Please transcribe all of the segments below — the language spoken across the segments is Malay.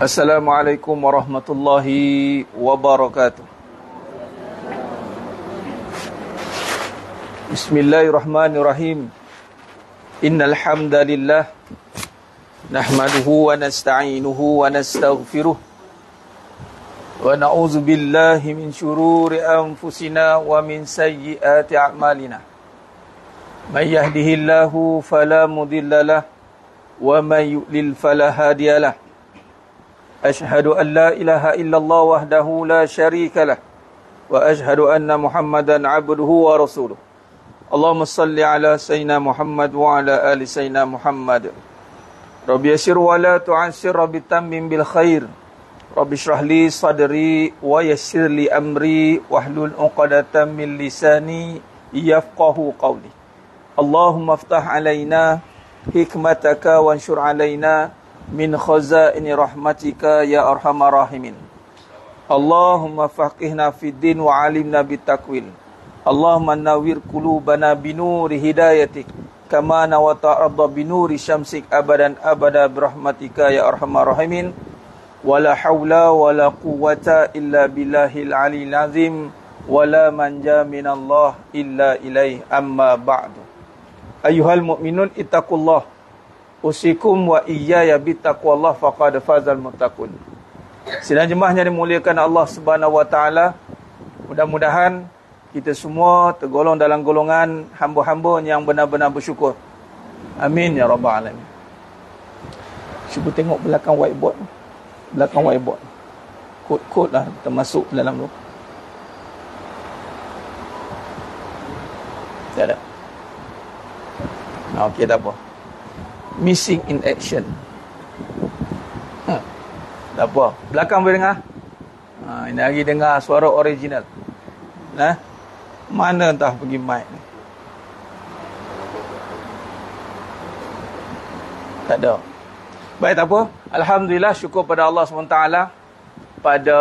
Assalamualaikum warahmatullahi wabarakatuh. Bismillahirrahmanirrahim. Innal hamdalillah nahmaduhu wa nasta'inuhu wa nastaghfiruh wa na'udzu billahi min shururi anfusina wa min sayyiati a'malina. May yahdihillahu fala mudhillalah wa may yudlil fala hadiyalah. Ashhadu an la ilaha illallah wahdahu la syarika lah wa ashhadu anna Muhammadan abduhu wa rasuluh. Allahumma salli ala sayyidina Muhammad wa ala ali sayyidina Muhammad. Rabbi yassir wa la tu'assir, Rabbi tammim bil khair. Rabbi shrah li sadri wa yassir li amri wahlul 'uqdatam min lisani yafqahu qawli. Allahumma iftah alaina hikmataka wanshur alaina min khazaini rahmatika ya arhamar rahimin. Allahumma faqihna fid din wa alimna bitakwil. Allahumma nawwir qulubana binuri hidayatik kama nawata arda binuri syamsik abadan abada birahmatika ya arhamar rahimin. Wala haula wala quwwata illa billahil aliyil azim wala manja minallah illa ilaih, amma ba'du. Ayyuhal mu'minun ittaqullah. Usikum wa iyaya bittaqwallah faqad fazal muttaqun. Sidang jemaah yang dimuliakan Allah Subhanahu wa taala, mudah-mudahan kita semua tergolong dalam golongan hamba-hamba yang benar-benar bersyukur. Amin ya rabbal alamin. Cuba tengok belakang whiteboard. Belakang whiteboard. Kod-kod lah termasuk dalam tu. Tak ada. Okey, tak apa. Missing in action. Tak apa. Belakang boleh dengar? Ini lagi dengar suara original. Mana entah pergi mic ni. Tak ada. Baik, tak apa. Alhamdulillah, syukur pada Allah SWT. Pada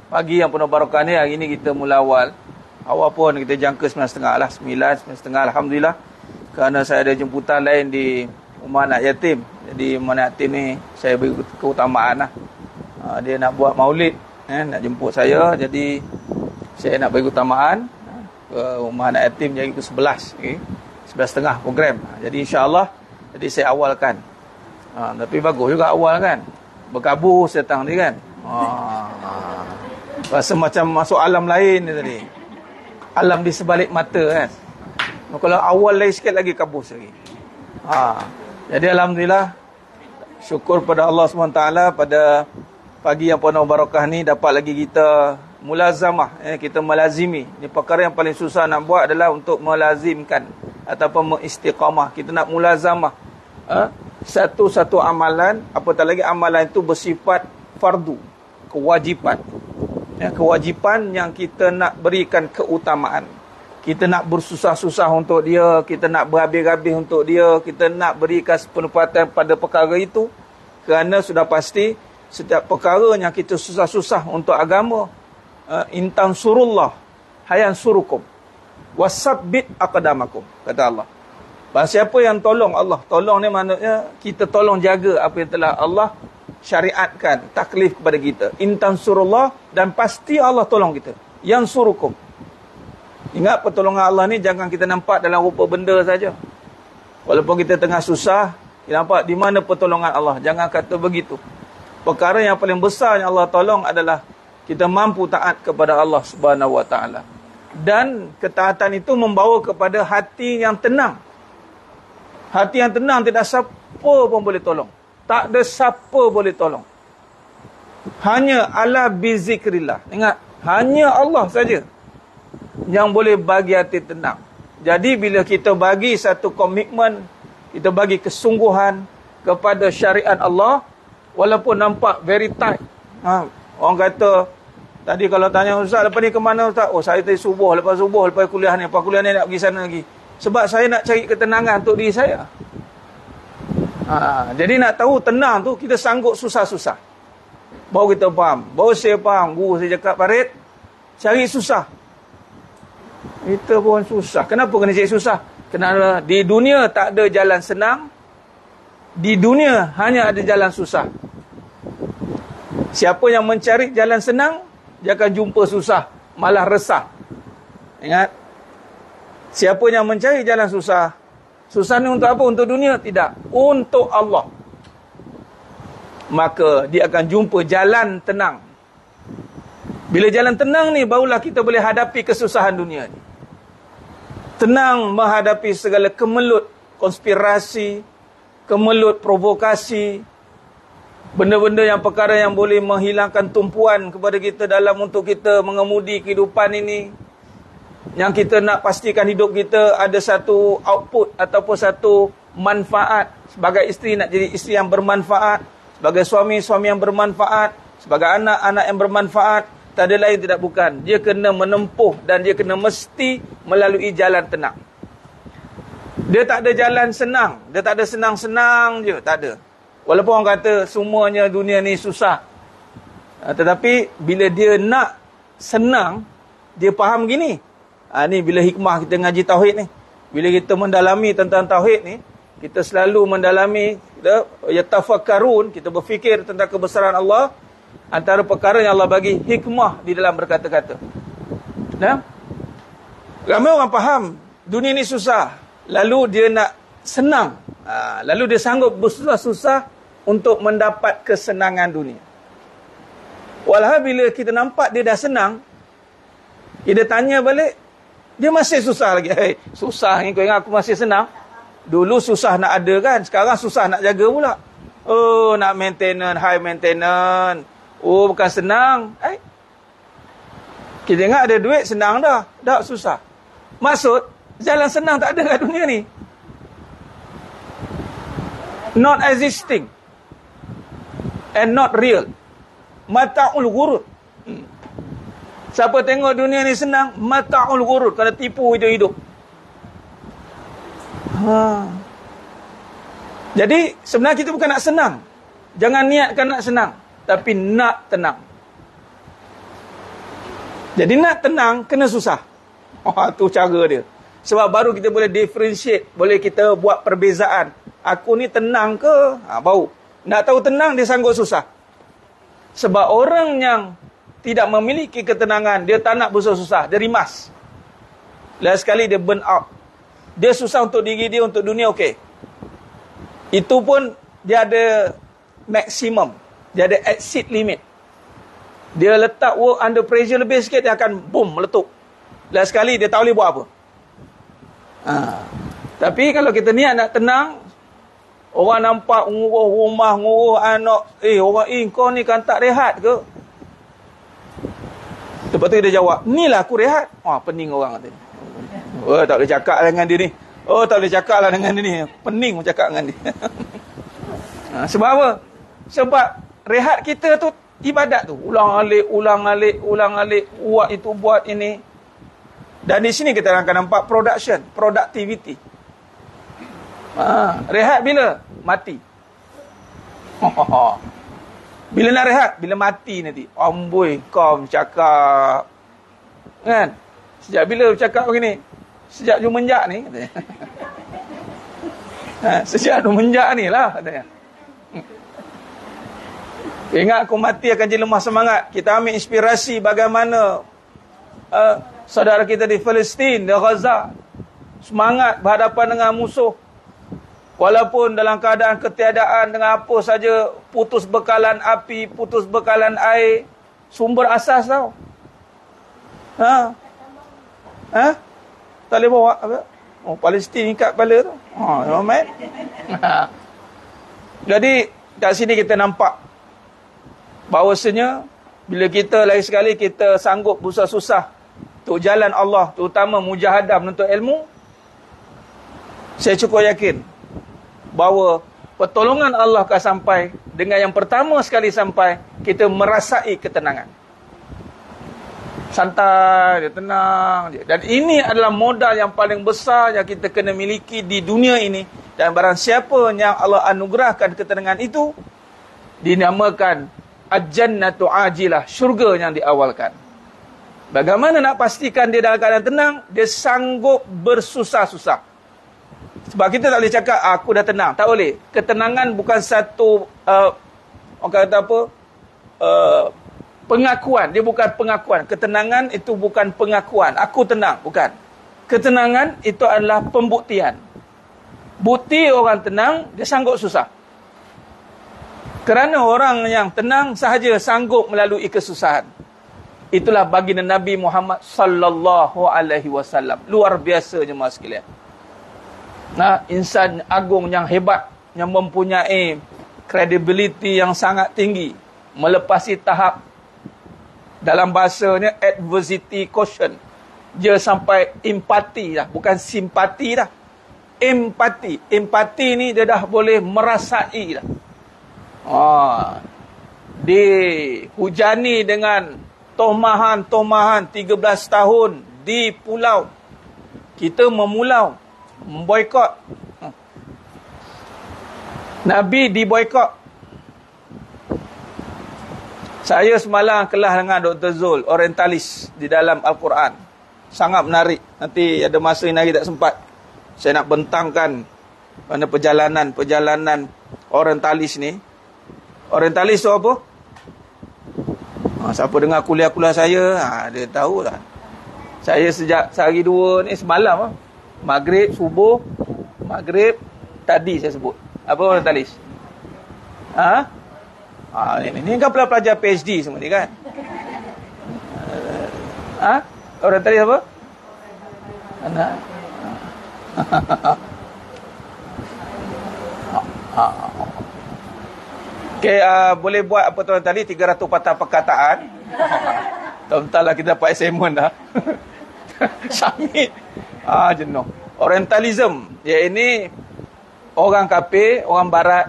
pagi yang penuh barakah ni, hari ni kita mula awal. Awal pun kita jangka 9.30 lah. 9.30 Alhamdulillah. Kerana saya ada jemputan lain di rumah anak yatim. Jadi rumah anak yatim ni saya beri keutamaan lah. Dia nak buat maulid, nak jemput saya. Jadi saya nak beri keutamaan ke rumah anak yatim jadi ke 11, okay? 11.30 program. Jadi insyaAllah, jadi saya awalkan. Tapi bagus juga awal kan. Berkabus datang ni kan. Rasa macam masuk alam lain ni tadi. Alam di sebalik mata kan. Kalau awal lagi sikit lagi kabus lagi. Jadi Alhamdulillah, syukur pada Allah SWT pada pagi yang penuh barakah ni dapat lagi kita mulazamah, kita melazimi. Ini perkara yang paling susah nak buat adalah untuk melazimkan ataupun mengistiqamah. Kita nak mulazamah satu-satu amalan, apatah lagi amalan itu bersifat fardu, kewajipan. Kewajipan yang kita nak berikan keutamaan. Kita nak bersusah-susah untuk dia, kita nak berhabis-habis untuk dia, kita nak berikan penempatan pada perkara itu. Kerana sudah pasti setiap perkara yang kita susah-susah untuk agama, intan surullah hayan surukum wasabbit aqdamakum, kata Allah. Siapa yang tolong Allah, tolong ni maknanya kita tolong jaga apa yang telah Allah syariatkan, taklif kepada kita. Intan surullah, dan pasti Allah tolong kita. Yang surukum. Ingat, pertolongan Allah ni jangan kita nampak dalam rupa benda saja. Walaupun kita tengah susah, kita nampak di mana pertolongan Allah. Jangan kata begitu. Perkara yang paling besar yang Allah tolong adalah kita mampu taat kepada Allah Subhanahu wa taala. Dan ketaatan itu membawa kepada hati yang tenang. Hati yang tenang, tidak siapa pun boleh tolong. Tak ada siapa boleh tolong. Hanya ala bizikrillah. Ingat, hanya Allah saja yang boleh bagi hati tenang. Jadi bila kita bagi satu komitmen, kita bagi kesungguhan kepada syariat Allah, walaupun nampak very tight. Orang kata, tadi kalau tanya Ustaz, lepas ni ke mana Ustaz? Oh, saya tadi subuh, lepas kuliah ni, lepas kuliah ni nak pergi sana lagi. Sebab saya nak cari ketenangan untuk diri saya. Jadi nak tahu tenang tu, kita sanggup susah-susah. Baru kita faham. Baru saya faham, guru saya cakap, Farid, cari susah. Kita pun susah. Kenapa kena cari susah? Kerana di dunia tak ada jalan senang. Di dunia hanya ada jalan susah. Siapa yang mencari jalan senang, dia akan jumpa susah, malah resah. Ingat, siapa yang mencari jalan susah, susah ni untuk apa? Untuk dunia? Tidak, untuk Allah. Maka dia akan jumpa jalan tenang. Bila jalan tenang ni, barulah kita boleh hadapi kesusahan dunia ni. Tenang menghadapi segala kemelut konspirasi, kemelut provokasi, benda-benda yang perkara yang boleh menghilangkan tumpuan kepada kita dalam untuk kita mengemudi kehidupan ini. Yang kita nak pastikan hidup kita ada satu output ataupun satu manfaat. Sebagai isteri nak jadi isteri yang bermanfaat, sebagai suami, suami yang bermanfaat, sebagai anak, anak yang bermanfaat. Tak ada lain tidak bukan. Dia kena menempuh dan dia kena mesti melalui jalan tenang. Dia tak ada jalan senang. Dia tak ada senang-senang je. Tak ada. Walaupun orang kata semuanya dunia ni susah. Tetapi bila dia nak senang, dia faham gini. Ni bila hikmah kita ngaji tauhid ni. Bila kita mendalami tentang tauhid ni, kita selalu mendalami, kita yatafakkarun, kita berfikir tentang kebesaran Allah. Antara perkara yang Allah bagi hikmah di dalam berkata-kata. Nah, ramai orang faham dunia ni susah, lalu dia nak senang. Lalu dia sanggup bersusah-susah untuk mendapat kesenangan dunia. Walhal bila kita nampak dia dah senang, kita tanya balik, dia masih susah lagi. Hey, susah ni kau ingat aku masih senang? Dulu susah nak ada kan, sekarang susah nak jaga pula. Oh, nak maintenance, high maintenance. Oh, bukan senang. Kita ingat ada duit, senang dah. Tak, susah. Maksud, jalan senang tak ada kat dunia ni. Not existing. And not real. Mata'ul ghurur. Siapa tengok dunia ni senang, mata'ul ghurur. Kalau tipu hidup-hidup. Jadi, sebenarnya kita bukan nak senang. Jangan niatkan nak senang. Tapi nak tenang. Jadi nak tenang, kena susah. Tu cara dia. Sebab baru kita boleh differentiate. Boleh kita buat perbezaan. Aku ni tenang ke? Bau. Nak tahu tenang, dia sanggup susah. Sebab orang yang tidak memiliki ketenangan, dia tak nak bersusah-susah. Dia rimas. Last sekali dia burn out. Dia susah untuk diri dia, untuk dunia, okey. Itu pun dia ada maksimum. Dia ada exit limit. Dia letak work under pressure lebih sikit, dia akan boom, meletup. Last sekali dia tak boleh buat apa. Tapi kalau kita niat nak tenang, orang nampak nguruh rumah, nguruh anak, orang kau ni kan tak rehat ke? Lepas tu dia jawab, inilah aku rehat. Pening orang kata. Tak boleh cakap lah dengan dia ni. Tak boleh cakap lah dengan dia ni. Pening cakap dengan dia. Sebab apa? Sebab rehat kita tu ibadat tu. Ulang-alik, buat itu, buat ini. Dan di sini kita akan nampak production, productivity. Rehat bila? Mati. Bila nak rehat? Bila mati nanti. Amboi, kau cakap. Kan? Sejak bila cakap begini? Sejak Jumenjak ni. Sejak Jumenjak ni lah. Katanya. Ingat aku mati akan jadi lemah semangat. Kita ambil inspirasi bagaimana saudara kita di Palestin, di Gaza, semangat berhadapan dengan musuh. Walaupun dalam keadaan ketiadaan dengan apa saja, putus bekalan api, putus bekalan air, sumber asas tau. Tak boleh bawa apa? Palestin ikat kepala tu. Jadi kat sini kita nampak bahawasanya bila kita lagi sekali kita sanggup bersusah-susah untuk jalan Allah, terutama mujahadah menuntut ilmu, saya cukup yakin bahawa pertolongan Allah akan sampai dengan yang pertama sekali sampai kita merasai ketenangan. Santai, dia tenang je. Dan ini adalah modal yang paling besar yang kita kena miliki di dunia ini. Dan barang siapa yang Allah anugerahkan ketenangan itu, dinamakan Al-Jannatu Ajilah, syurga yang diawalkan. Bagaimana nak pastikan dia dalam keadaan tenang? Dia sanggup bersusah-susah. Sebab kita tak boleh cakap, aku dah tenang. Tak boleh. Ketenangan bukan satu, orang kata apa, pengakuan. Dia bukan pengakuan. Ketenangan itu bukan pengakuan. Aku tenang. Bukan. Ketenangan itu adalah pembuktian. Bukti orang tenang, dia sanggup susah. Kerana orang yang tenang sahaja sanggup melalui kesusahan. Itulah baginda Nabi Muhammad sallallahu alaihi wasallam. Luar biasa jemaah sekalian. Nah, insan agung yang hebat, yang mempunyai credibility yang sangat tinggi, melepasi tahap, dalam bahasanya adversity quotient. Dia sampai empati dah, bukan simpati dah. Empati. Empati ni dia dah boleh merasai dah. Dihujani dengan tomahan 13 tahun di pulau. Kita memulau, memboikot. Nabi diboikot. Saya semalam kelas dengan Dr. Zul, orientalis di dalam Al-Quran. Sangat menarik. Nanti ada masa ini lagi tak sempat. Saya nak bentangkan mana perjalanan orientalis ni. Orientalis tu apa? Siapa dengar kuliah-kuliah saya, dia tahulah. Saya sejak sehari dua ni semalam, Maghrib, subuh, Maghrib, tadi saya sebut. Apa orientalis? Ini kan pelajar PhD semua ni kan? Orientalis apa? Anak. Okay, boleh buat apa tuan tadi 300 patah perkataan. Tahu-tahu lah kita dapat assignment dah. Samit. Jenuh. Orientalism, ya ini orang kafir, orang barat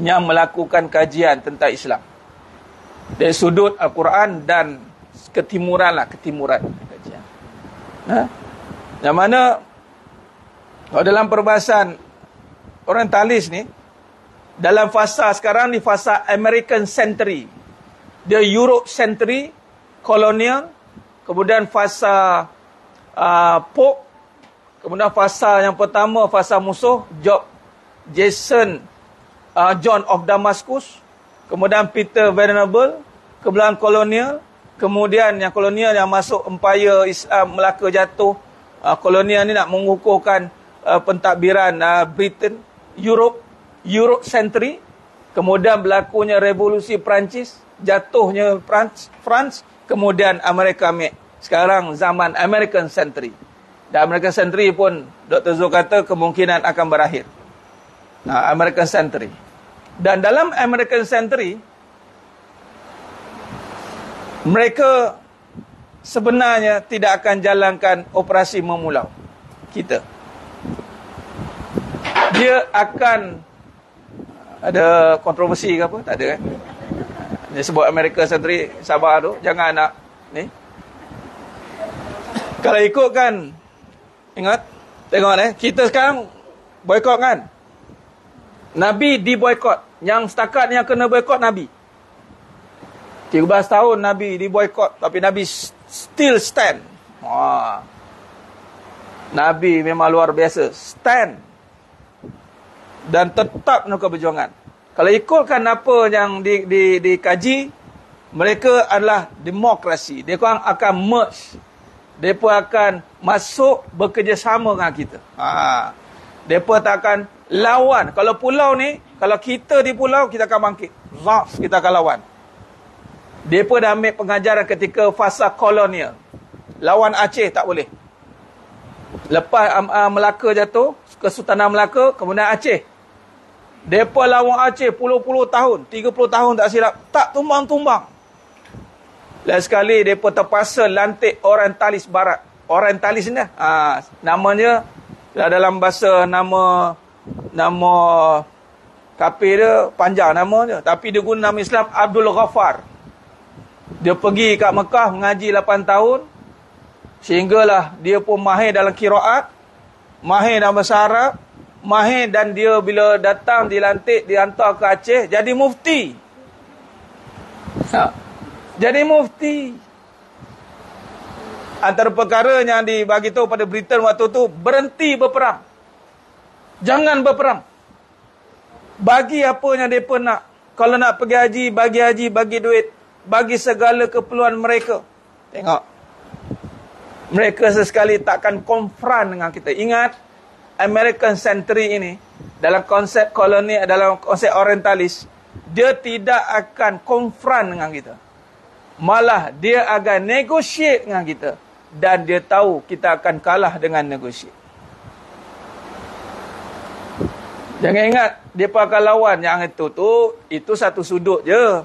yang melakukan kajian tentang Islam dari sudut Al-Quran dan ketimuran kajian. Yang mana dalam perbahasan orientalis ni, dalam fasa sekarang ni fasa American century, dia Europe century, kolonial, kemudian fasa Pope, kemudian fasa yang pertama fasa musuh John of Damascus, kemudian Peter Venerable, kemudian kolonial, kemudian yang kolonial yang masuk empire Islam Melaka jatuh, kolonial ni nak mengukuhkan pentadbiran Britain, Europe century, kemudian berlakunya revolusi Perancis, jatuhnya France, kemudian Amerika sekarang zaman American century. Dan American century pun Dr. Zul kata kemungkinan akan berakhir. American century. Dan dalam American century, mereka sebenarnya tidak akan jalankan operasi memulau kita. Dia akan ada kontroversi ke apa? Tak ada kan? Dia sebut American century, sabar tu, jangan nak ni. Kalau ikutkan, ingat, tengok kita sekarang boikot kan? Nabi diboikot. Yang setakat yang kena boikot Nabi. 13 tahun Nabi diboikot, tapi Nabi still stand. Nabi memang luar biasa, stand dan tetap melakukan perjuangan. Kalau ikutkan apa yang dikaji, mereka adalah demokrasi. Dia akan merge. Mereka akan masuk bekerjasama dengan kita. Mereka tak akan lawan. Kalau pulau ni, kalau kita di pulau, kita akan bangkit. Kita akan lawan. Mereka dah ambil pengajaran ketika fasa kolonial. Lawan Aceh tak boleh. Lepas Melaka jatuh, Kesultanan Melaka, kemudian Aceh. Mereka lawan Aceh puluh-puluh tahun, 30 tahun tak silap, tak tumbang-tumbang. Lain sekali mereka terpaksa lantik orientalis barat. Orientalis ni namanya dalam bahasa nama kafir dia panjang nama dia, tapi dia guna nama Islam Abdul Ghaffar. Dia pergi kat Mekah mengaji 8 tahun, sehinggalah dia pun mahir dalam qiraat, mahir dalam bahasa Arab, mahir, dan dia bila datang dilantik, dihantar ke Aceh jadi mufti. Jadi mufti. Antara perkara yang dibagi tahu pada Britain waktu tu, berhenti berperang. Jangan berperang. Bagi apa yang mereka nak. Kalau nak pergi haji, bagi duit. Bagi segala keperluan mereka. Tengok. Mereka sesekali takkan konfront dengan kita. Ingat, American Century ini, dalam konsep koloni, dalam konsep orientalis, dia tidak akan konfront dengan kita. Malah, dia akan negotiate dengan kita. Dan dia tahu kita akan kalah dengan negotiate. Jangan ingat, dia akan lawan yang itu satu sudut je.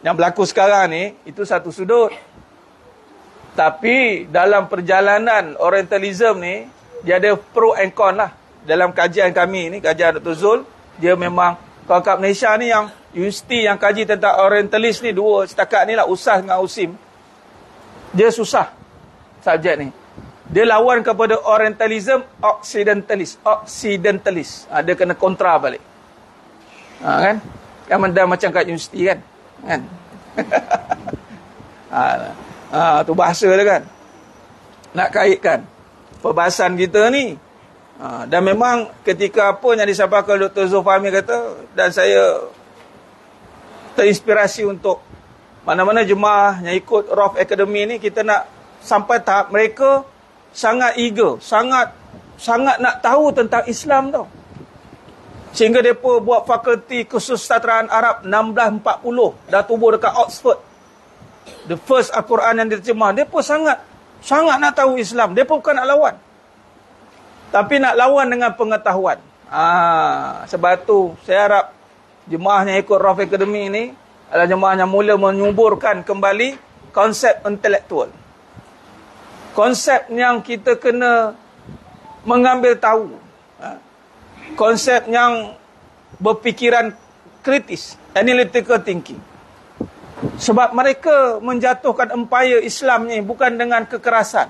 Yang berlaku sekarang ni, itu satu sudut. Tapi dalam perjalanan Orientalism ni, dia ada pro and con lah. Dalam kajian kami ni, kajian Dr. Zul, dia memang, kalau kat Malaysia ni yang universiti yang kaji tentang Orientalis ni, dua setakat ni lah, USAS dengan USIM. Dia susah subjek ni. Dia lawan kepada Orientalism, Occidentalis. Dia kena kontra balik. Kan? Kan macam kat universiti kan? Kan? Tu bahasa dia kan. Nak kaitkan perbahasan kita ni. Dan memang ketika apa yang disampaikan Dr. Zulfahmi kata, dan saya terinspirasi untuk mana-mana jemaah yang ikut Roth Academy ni, kita nak sampai tahap mereka sangat eager, sangat nak tahu tentang Islam tau. Sehingga mereka buat fakulti kesusastraan Arab 1640. Dah tubuh dekat Oxford. The first Al-Quran yang diterjemah. Mereka sangat nak tahu Islam. Mereka bukan nak lawan. Tapi nak lawan dengan pengetahuan. Sebab tu saya harap jemaah yang ikut Roth Academy ni adalah jemaah yang mula menyuburkan kembali konsep intelektual. Konsep yang kita kena mengambil tahu. Konsep yang berfikiran kritis, analytical thinking. Sebab mereka menjatuhkan empayar Islam ni bukan dengan kekerasan.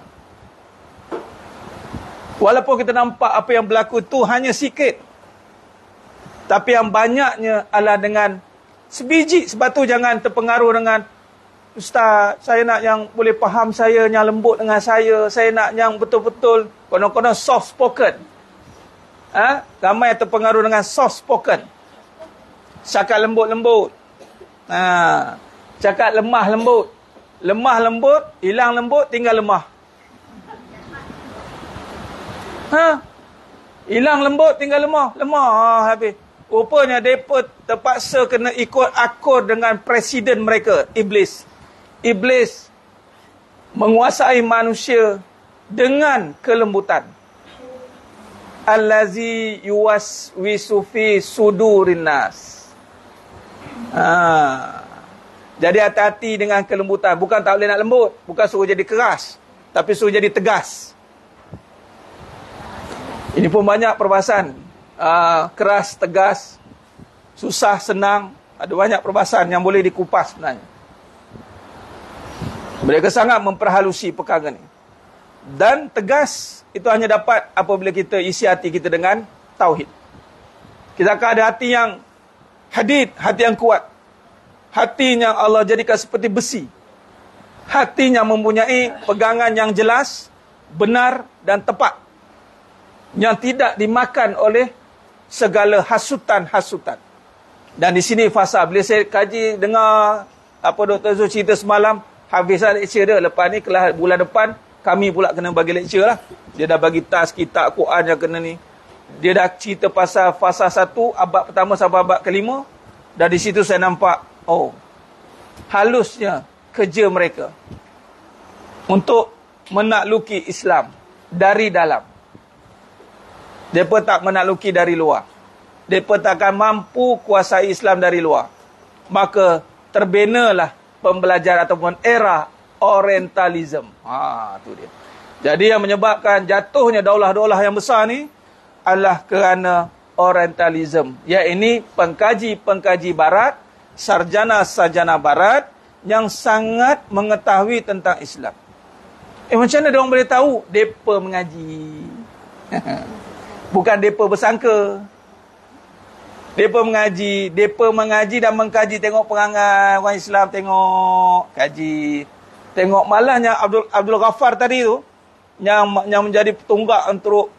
Walaupun kita nampak apa yang berlaku tu hanya sikit, tapi yang banyaknya adalah dengan sebiji. Sebab tu jangan terpengaruh dengan, Ustaz, saya nak yang boleh faham saya, yang lembut dengan saya nak yang betul-betul konon-konon soft spoken. Ramai yang terpengaruh dengan soft spoken. Cakap lembut-lembut. Cakap lemah lembut. Lemah lembut, hilang lembut, tinggal lemah. Hilang lembut, tinggal lemah. Lemah, habis. Rupanya mereka terpaksa kena ikut akur dengan presiden mereka, Iblis. Iblis menguasai manusia dengan kelembutan. Allazi yuwaswisu fi sudurin nas. Jadi hati-hati dengan kelembutan. Bukan tak boleh nak lembut, bukan suruh jadi keras, tapi suruh jadi tegas. Ini pun banyak perbahasan. Keras, tegas, susah, senang. Ada banyak perbahasan yang boleh dikupas sebenarnya. Mereka sangat memperhalusi perkara ni. Dan tegas itu hanya dapat apabila kita isi hati kita dengan tauhid. Kita akan ada hati yang hadid, hati yang kuat. Hati yang Allah jadikan seperti besi. Hati yang mempunyai pegangan yang jelas, benar dan tepat. Yang tidak dimakan oleh segala hasutan-hasutan. Dan di sini fasa, bila saya kaji, dengar apa Dr. Zul cerita semalam, habislah lecture dia. Lepas ni, kelas bulan depan, kami pula kena bagi lecture lah. Dia dah bagi tas kitab Quran yang kena ni. Dia dah cerita pasal fasa 1, abad pertama sampai abad kelima. Dan di situ saya nampak, halusnya kerja mereka untuk menakluki Islam dari dalam. Mereka tak menakluki dari luar. Mereka takkan mampu kuasai Islam dari luar. Maka terbenalah pembelajaran ataupun era Orientalism. Tu dia. Jadi yang menyebabkan jatuhnya daulah-daulah yang besar ni adalah kerana Orientalism. Iaitu pengkaji-pengkaji barat, sarjana-sarjana barat yang sangat mengetahui tentang Islam. Macam mana diorang boleh tahu? Mereka mengaji. Bukan mereka bersangka. Mereka mengaji dan mengkaji. Tengok perangai orang Islam, tengok kaji. Tengok malahnya Abdul Ghaffar tadi tu, yang menjadi tunggak untuk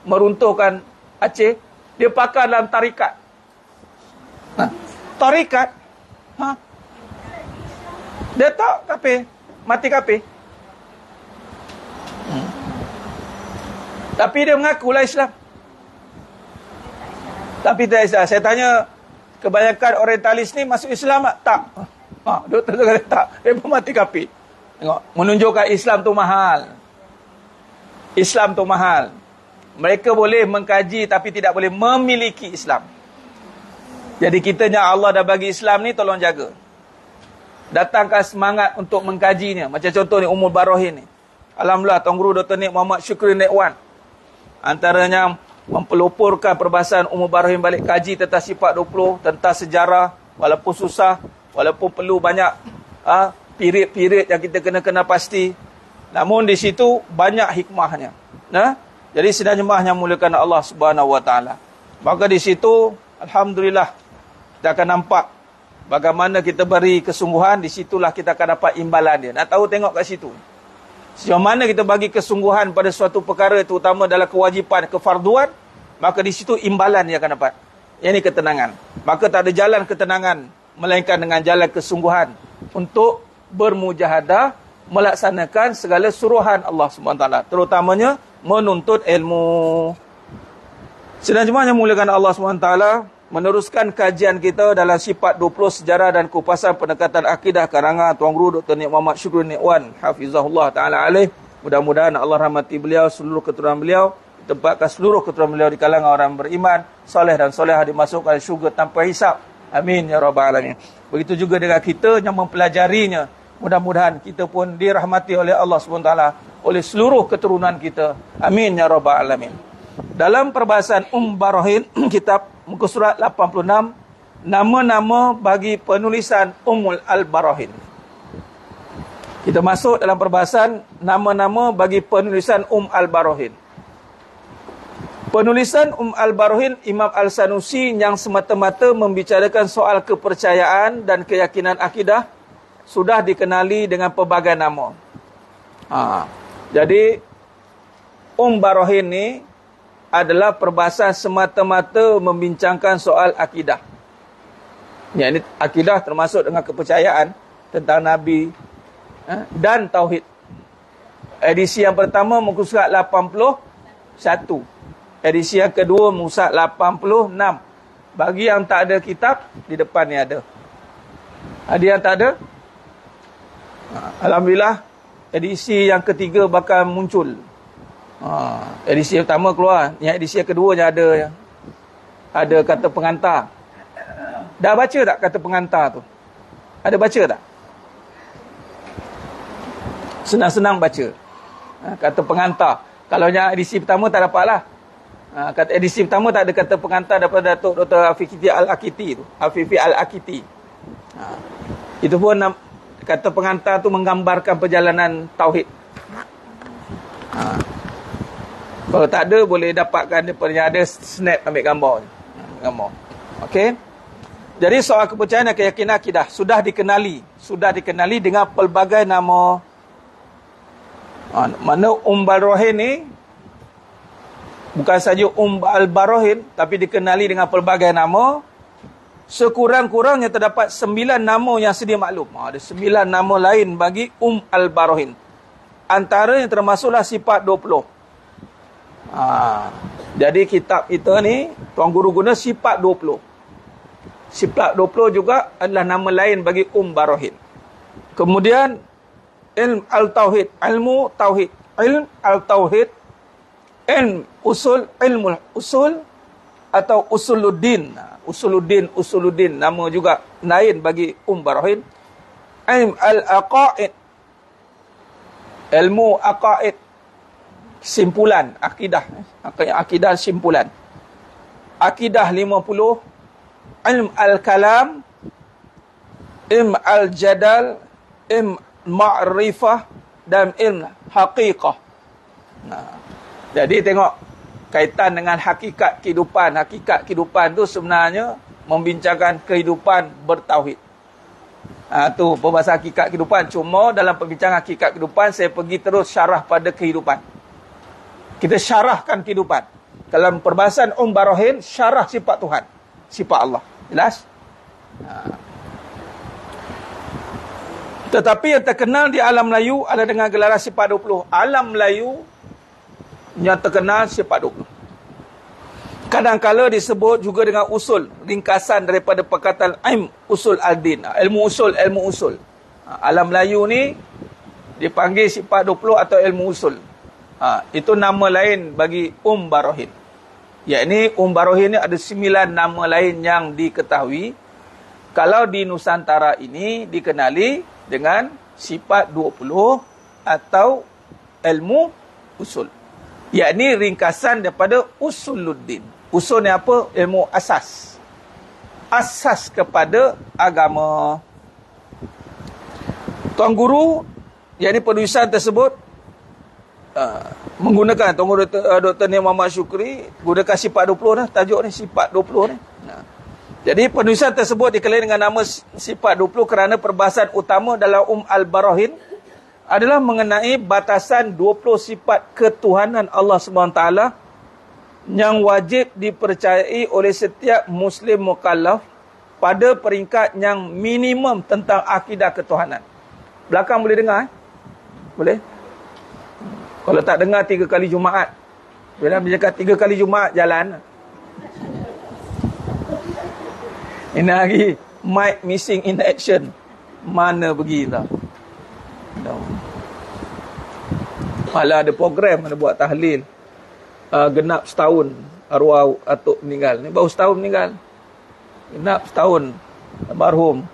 meruntuhkan Aceh, dia pakar dalam tarikat. tarikat. Ha? Dia tak kafir, mati kafir. Tapi dia mengakulah Islam. Tapi tak Islam. Saya tanya, kebanyakan orientalis ni masuk Islam tak? Doktor tu kata tak. Dia pun mati kafir. Tengok, menunjukkan Islam tu mahal. Islam tu mahal. Mereka boleh mengkaji tapi tidak boleh memiliki Islam. Jadi kitanya Allah dah bagi Islam ni, tolong jaga. Datangkan semangat untuk mengkajinya. Macam contoh ni Ummul Barahin ni. Alhamdulillah Tuan Guru Dr. Nik Muhammad Syukri Nik Wan, antaranya mempeloporkan perbahasan Ummul Barahin balik, kaji tentang sifat 20, tentang sejarah, walaupun susah, walaupun perlu banyak period-period yang kita kena pasti. Namun di situ banyak hikmahnya. Nah, jadi sidang jemaah yang muliakan Allah Subhanahu Wa Taala. Maka di situ alhamdulillah kita akan nampak bagaimana kita beri kesungguhan, di situlah kita akan dapat imbalan dia. Nak tahu, tengok kat situ. Sejauh mana kita bagi kesungguhan pada suatu perkara, terutama dalam kewajipan, kefarduan, maka di situ imbalan dia akan dapat. Ini ketenangan. Maka tak ada jalan ketenangan melainkan dengan jalan kesungguhan untuk bermujahadah, melaksanakan segala suruhan Allah SWT, terutamanya menuntut ilmu. Sidang jemaah yang muliakan Allah SWT, meneruskan kajian kita dalam sifat 20 sejarah dan kupasan pendekatan akidah karangan Tuan Guru Dr. Nik Muhammad Syukri Nik Wan, hafizahullah ta'ala alaih. Mudah-mudahan Allah rahmati beliau, seluruh keturunan beliau, tempatkan seluruh keturunan beliau di kalangan orang beriman, soleh dan solehah, dimasukkan syurga tanpa hisap. Amin ya rabbal alamin. Begitu juga dengan kita yang mempelajarinya. Mudah-mudahan kita pun dirahmati oleh Allah SWT, oleh seluruh keturunan kita. Amin ya rabbal alamin. Dalam perbahasan Barahin, kitab muka surat 86, nama-nama bagi penulisan Ummul Al-Barahin. Kita masuk dalam perbahasan nama-nama bagi penulisan Al-Barahin. Penulisan Al-Barahin Imam Al-Sanusi yang semata-mata membicarakan soal kepercayaan dan keyakinan akidah sudah dikenali dengan pelbagai nama. Jadi Barahin ni adalah perbahasan semata-mata membincangkan soal akidah. Ya, ini akidah termasuk dengan kepercayaan tentang Nabi dan Tauhid. Edisi yang pertama muka surat 81. Edisi yang kedua muka surat 86. Bagi yang tak ada kitab, di depan ni ada. Ada yang tak ada? Alhamdulillah, edisi yang ketiga bakal muncul. Edisi yang pertama keluar, yang edisi yang kedua yang ada kata pengantar. Dah baca tak kata pengantar tu? Ada baca tak? Senang-senang baca. Kata pengantar. Kalau yang edisi pertama tak dapat lah. Kata edisi pertama tak ada kata pengantar daripada Datuk Dr. Afifi Al-Akiti tu. Afifi Al-Akiti. Itu pun kata pengantar tu menggambarkan perjalanan tauhid. Kalau tak ada, boleh dapatkan daripada ada snap, ambil gambar. Okey. Jadi soal kepercayaan dan keyakinan akidah sudah dikenali dengan pelbagai nama. Mana Barahin ni bukan saja Al-Barahin, tapi dikenali dengan pelbagai nama. Sekurang-kurangnya terdapat 9 nama yang sedia maklum. Ada 9 nama lain bagi Al-Barahin. Antaranya termasuklah sifat 20. Jadi kitab kita ni Tuan Guru guna sifat 20. Sifat 20 juga adalah nama lain bagi Barahin. Kemudian ilm al-tauhid, ilmu tauhid, ilm al-tauhid, ilm usul, ilmu usul atau usuluddin. Usuluddin nama juga lain bagi Barahin. Ilm al-aqaid, ilmu aqaid, simpulan akidah, akidah simpulan. Akidah 50, ilm al-kalam, ilm al-jadal, ilm ma'rifah dan ilm haqiqah. Jadi tengok kaitan dengan hakikat kehidupan. Hakikat kehidupan tu sebenarnya membincangkan kehidupan bertauhid. Tu pembahasan hakikat kehidupan. Cuma dalam pembincangan hakikat kehidupan saya pergi terus syarah pada kehidupan. Kita syarahkan kehidupan. Dalam perbahasan Barahin, syarah sifat Tuhan, sifat Allah. Jelas? Tetapi yang terkenal di alam Melayu adalah dengan gelaran sifat 20. Alam Melayu yang terkenal sifat 20. Kadang-kala disebut juga dengan usul, ringkasan daripada perkataan usul al-din, ilmu usul. Alam Melayu ni dipanggil sifat 20 atau ilmu usul. Itu nama lain bagi Barohin. Yakni Barohin ni ada 9 nama lain yang diketahui. Kalau di Nusantara ini dikenali dengan sifat 20 atau ilmu usul. Yakni ringkasan daripada usuluddin. Usul ni apa? Ilmu asas. Asas kepada agama. Tuan Guru, yakni penulisan tersebut menggunakan Tuan Guru Dr. Nia Muhammad Syukri gunakan sifat 20 dah, tajuk ni sifat 20 ni. Jadi penulisan tersebut dikenali dengan nama sifat 20 kerana perbahasan utama dalam al-Barahin adalah mengenai batasan 20 sifat ketuhanan Allah SWT yang wajib dipercayai oleh setiap Muslim mukallaf pada peringkat yang minimum tentang akidah ketuhanan. Belakang boleh dengar? Boleh? Kalau tak dengar 3 kali Jumaat. Bila dia cakap 3 kali Jumaat jalan. Ini lagi mic missing in action. Mana pergi tak? Malah ada program ada buat tahlil. Genap setahun arwah atuk meninggal. Ni baru setahun meninggal. Genap setahun almarhum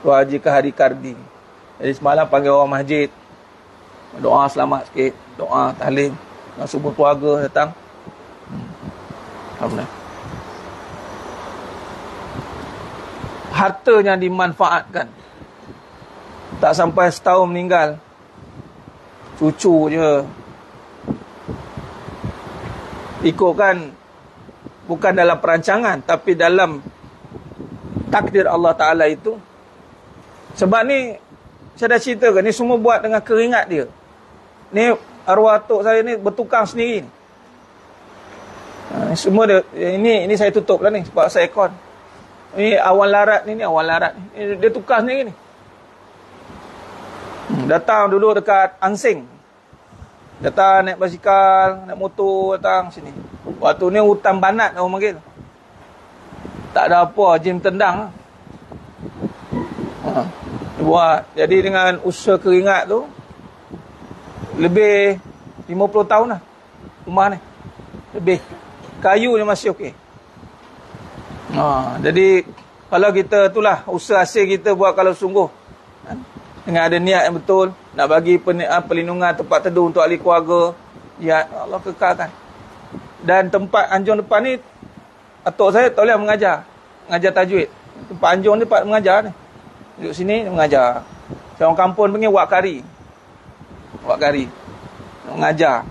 Tuan Haji Kahari Kardi. Jadi semalam panggil orang masjid. Doa selamat sikit. Doa tahlil. Dan semua keluarga datang. Alhamdulillah. Harta yang dimanfaatkan. Tak sampai setahun meninggal. Cucu je. Ikutkan bukan dalam perancangan tapi dalam takdir Allah Ta'ala itu. Sebab ni saya dah ceritakan, ni semua buat dengan keringat dia. Ni arwah atuk saya ni bertukang sendiri. Semua dia, ini saya tutup lah ni sebab saya ikon. Ni awan larat ni awan larat ni. Dia tukar sendiri ni. Datang dulu dekat Ansing. Datang naik basikal, naik motor, datang sini. Waktu ni hutan banat orang panggil. Tak ada apa, jim tendang. Buat. Jadi dengan usaha keringat tu, lebih 50 tahun lah rumah ni. Lebih. Kayu ni masih okey. Jadi kalau kita itulah usaha hasil kita buat kalau sungguh. Dengan ada niat yang betul, nak bagi perlindungan tempat teduh untuk ahli keluarga, ya Allah kekalkan. Dan tempat Anjung depan ni, atuk saya tak boleh mengajar tajwid. Tempat Anjung ni tempat mengajar ni. Duduk sini mengajar. Orang kampung panggil wak kari. Mengajar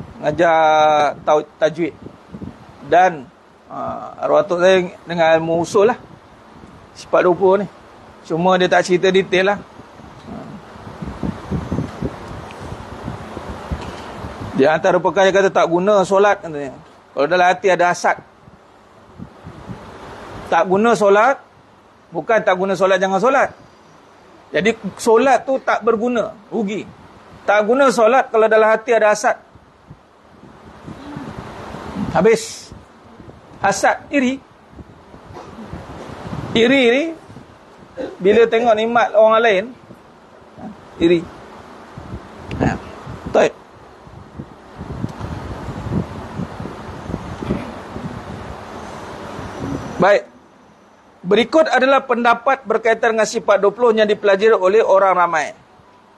tajwid. Dan arwah atuk saya dengan ilmu usul lah. Sifat 20 ni. Cuma dia tak cerita detail lah. Di antara perkara yang kata tak guna solat katanya. Kalau dalam hati ada hasad. Tak guna solat, bukan tak guna solat jangan solat. Jadi solat tu tak berguna, rugi. Tak guna solat kalau dalam hati ada hasad. Habis. Hasad, iri. Iri ni bila tengok nikmat orang lain, iri. Baik. Baik. Berikut adalah pendapat berkaitan dengan sifat 20 yang dipelajari oleh orang ramai.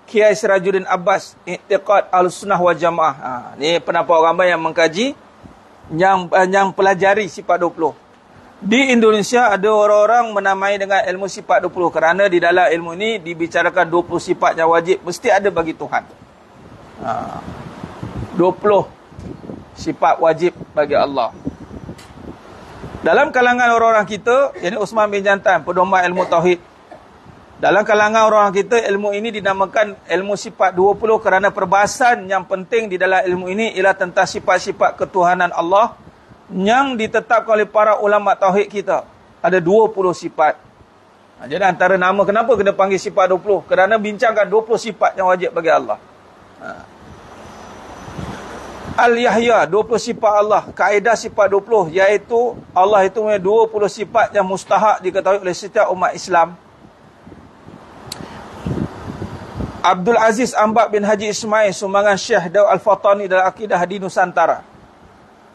Kiai Sirajuddin Abbas, I'tiqad Ahlussunnah wal Jamaah. Ni pendapat orang ramai yang mengkaji, yang pelajari sifat 20. Di Indonesia ada orang-orang menamai dengan ilmu sifat 20 kerana di dalam ilmu ini dibicarakan 20 sifat yang wajib mesti ada bagi Tuhan. 20 sifat wajib bagi Allah. Dalam kalangan orang-orang kita, yakni Osman bin Jantan, pedoman ilmu tauhid. Dalam kalangan orang kita, ilmu ini dinamakan ilmu sifat 20 kerana perbahasan yang penting di dalam ilmu ini ialah tentang sifat-sifat ketuhanan Allah yang ditetapkan oleh para ulama tauhid kita. Ada 20 sifat. Jadi antara nama kenapa kena panggil sifat 20? Kerana bincangkan 20 sifat yang wajib bagi Allah. Al-Yahya, 20 sifat Allah. Kaedah sifat 20, iaitu Allah itu punya 20 sifat yang mustahak diketahui oleh setiap umat Islam. Abdul Aziz Ambak bin Haji Ismail, sumbangan Syekh Daud Al-Fatani dalam Akidah di Nusantara.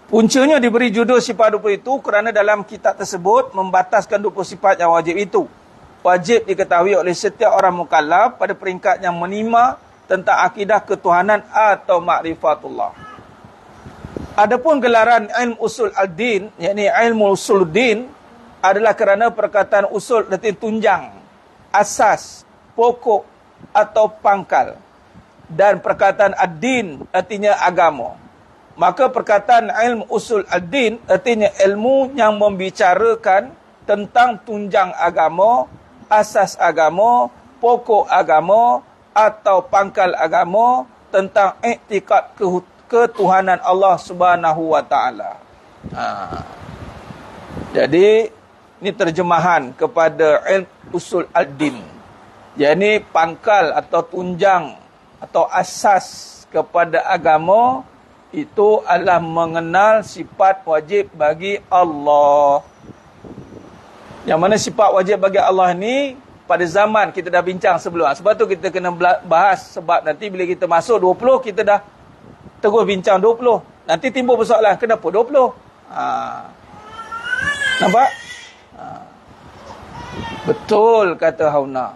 Puncanya diberi judul sifat 20 itu kerana dalam kitab tersebut membataskan 20 sifat yang wajib itu. Wajib diketahui oleh setiap orang mukallaf pada peringkat yang menima tentang akidah ketuhanan atau ma'rifatullah. Adapun gelaran ilmu usul al-din, yakni ilmu usuluddin, adalah kerana perkataan usul arti tunjang, asas, pokok atau pangkal. Dan perkataan ad-din artinya agama. Maka perkataan ilmu usul al-din artinya ilmu yang membicarakan tentang tunjang agama, asas agama, pokok agama atau pangkal agama, tentang iktikad ketuhanan Allah Subhanahu wa taala. Jadi ini terjemahan kepada ilmu usul ad-din. Jadi pangkal atau tunjang atau asas kepada agama itu adalah mengenal sifat wajib bagi Allah. Yang mana sifat wajib bagi Allah ni pada zaman kita dah bincang sebelum. Sebab tu kita kena bahas, sebab nanti bila kita masuk 20 kita dah terus bincang 20. Nanti timbul persoalan kenapa 20? Nampak? Betul kata Hauna.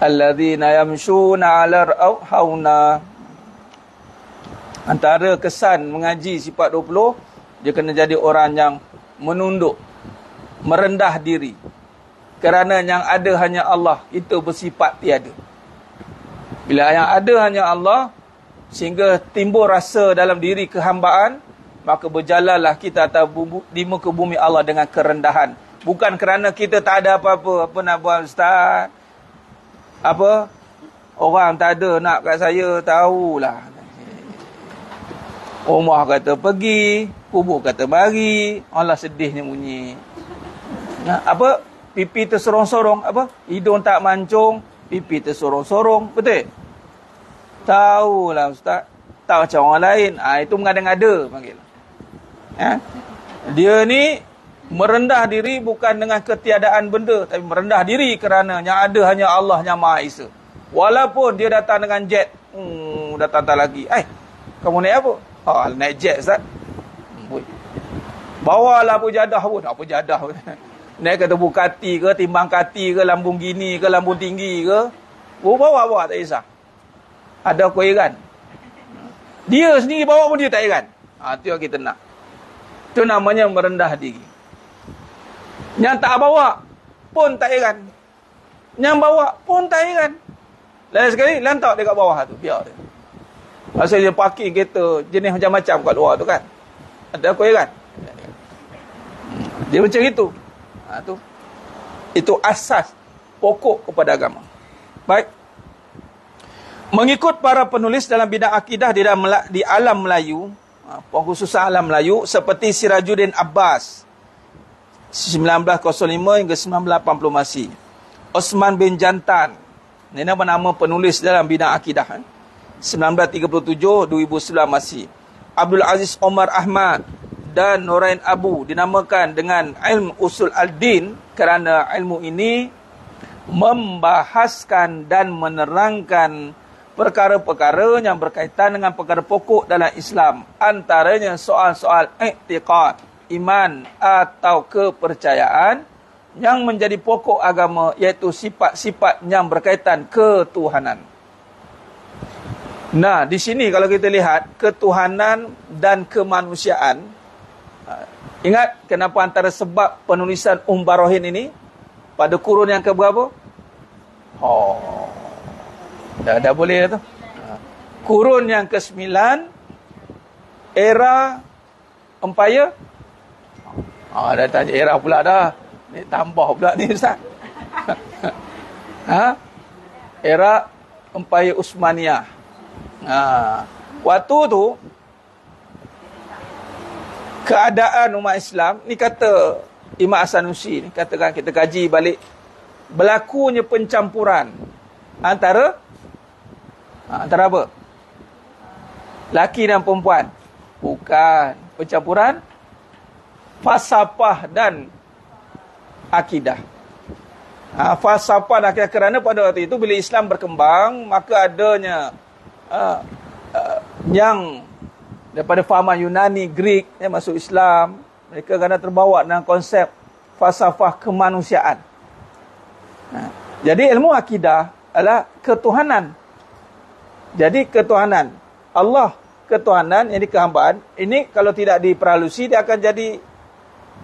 Alladzina yamshuna 'ala Hauna. Antara kesan mengaji sifat 20, dia kena jadi orang yang menunduk, merendah diri. Kerana yang ada hanya Allah, itu bersifat tiada. Bila yang ada hanya Allah, sehingga timbul rasa dalam diri kehambaan, maka berjalanlah kita atas di muka bumi Allah dengan kerendahan. Bukan kerana kita tak ada apa-apa. Apa nak buat Ustaz? Apa? Orang tak ada nak kat saya, tahulah. Umar kata pergi, kubur kata mari. Allah sedihnya bunyi. Apa? Pipi tersorong-sorong. Apa? Hidung tak mancung, pipi tersorong-sorong. Betul? Tahulah Ustaz. Tak macam orang lain. Itu mengada-ngada panggil. Dia ni merendah diri bukan dengan ketiadaan benda, tapi merendah diri kerana yang ada hanya Allah yang Maha Esa. Walaupun dia datang dengan jet. Datang tak lagi. Kamu naik apa? Naik jet Ustaz. Bawalah apa jadah pun. Apa jadah pun. Naik kata Bugatti ke, timbang kati ke, lambung gini ke, lambung tinggi ke. Bawa tak kisah. Ada aku heran. Dia sendiri bawa pun dia tak heran. Itu yang kita nak. Itu namanya merendah diri. Yang tak bawa pun tak heran. Yang bawa pun tak heran. Lain sekali lantak dekat bawah tu, biar dia. Pasal dia parking kereta jenis macam-macam kat luar tu kan. Ada aku heran. Dia macam itu. Itu asas pokok kepada agama. Baik. Mengikut para penulis dalam bidang akidah di alam Melayu, khususan alam Melayu, seperti Sirajuddin Abbas 1905 hingga 1980 masih. Osman bin Jantan, ini nama penulis dalam bidang akidah, 1937-2011 masih. Abdul Aziz Omar Ahmad dan Nurain Abu dinamakan dengan ilmu usul al-din kerana ilmu ini membahaskan dan menerangkan perkara-perkara yang berkaitan dengan perkara pokok dalam Islam, antaranya soal-soal i'tiqad, iman atau kepercayaan yang menjadi pokok agama, iaitu sifat-sifat yang berkaitan ketuhanan. Nah, di sini kalau kita lihat ketuhanan dan kemanusiaan, ingat kenapa antara sebab penulisan Barohin ini pada kurun yang keberapa? Dah boleh dah tu. Kurun yang ke-9, era Empire. Dah tanya era pula dah. Ni tambah pula ni Ustaz. Era Empire Uthmaniyah. Waktu tu keadaan umat Islam ni, kata Imam As-Sanusi ni, katakan kita kaji balik, berlakunya pencampuran antara apa? Laki dan perempuan. Bukan. Pencampuran falsafah dan akidah. Falsafah dan akidah, kerana pada waktu itu bila Islam berkembang, maka adanya yang daripada fahaman Yunani, Greek yang masuk Islam. Mereka kadang terbawa dengan konsep falsafah kemanusiaan. Jadi ilmu akidah adalah ketuhanan. Jadi ketuhanan Allah, ketuhanan yang kehambaan ini, kalau tidak diperalusi, dia akan jadi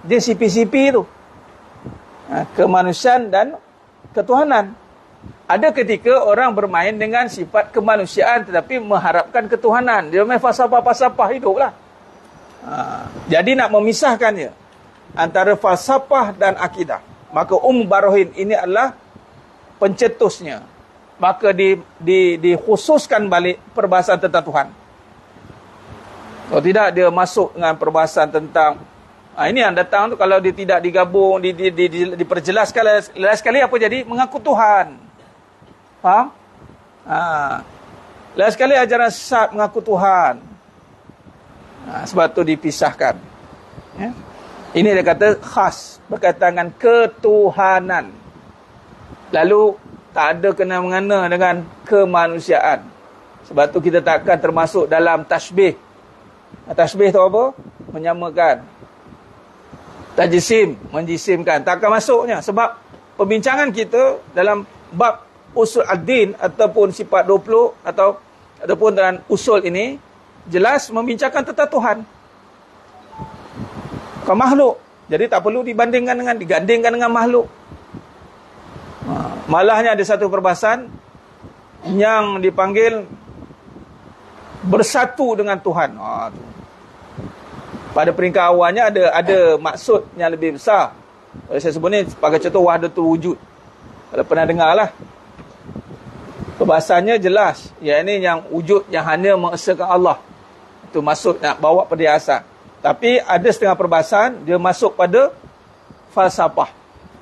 dia sipi-sipi tu. Kemanusiaan dan ketuhanan. Ada ketika orang bermain dengan sifat kemanusiaan tetapi mengharapkan ketuhanan. Dia main falsafah-falsafah hidup lah. Jadi nak memisahkannya antara falsafah dan akidah, maka Barohin ini adalah pencetusnya. Maka dikhususkan balik perbahasan tentang Tuhan. Kalau tidak, dia masuk dengan perbahasan tentang ini yang datang tu, kalau dia tidak digabung, diperjelaskan sekali apa jadi mengaku Tuhan. Faham? Last sekali ajaran sesat mengaku Tuhan. Sebab tu dipisahkan. Ya? Ini dia kata khas, berkaitan dengan ketuhanan. Lalu tak ada kena-mengena dengan kemanusiaan. Sebab tu kita takkan termasuk dalam tasbih. Tasbih tu apa? Menyamakan. Tajsim, menjisimkan. Takkan masuknya. Sebab perbincangan kita dalam bab usul ad-din ataupun sifat 20 ataupun dengan usul ini, jelas membincangkan tentang Tuhan. Bukan makhluk. Jadi tak perlu digandingkan dengan makhluk. Malahnya ada satu perbahasan yang dipanggil bersatu dengan Tuhan. Pada peringkat awalnya ada maksud yang lebih besar. Kalau saya sebut ni pakai contoh wahdatul wujud. Kalau pernah dengar lah. Perbahasannya jelas. Ini yang wujud yang hanya mengesakan Allah. Itu maksud nak bawa pada asal. Tapi ada setengah perbahasan dia masuk pada falsafah.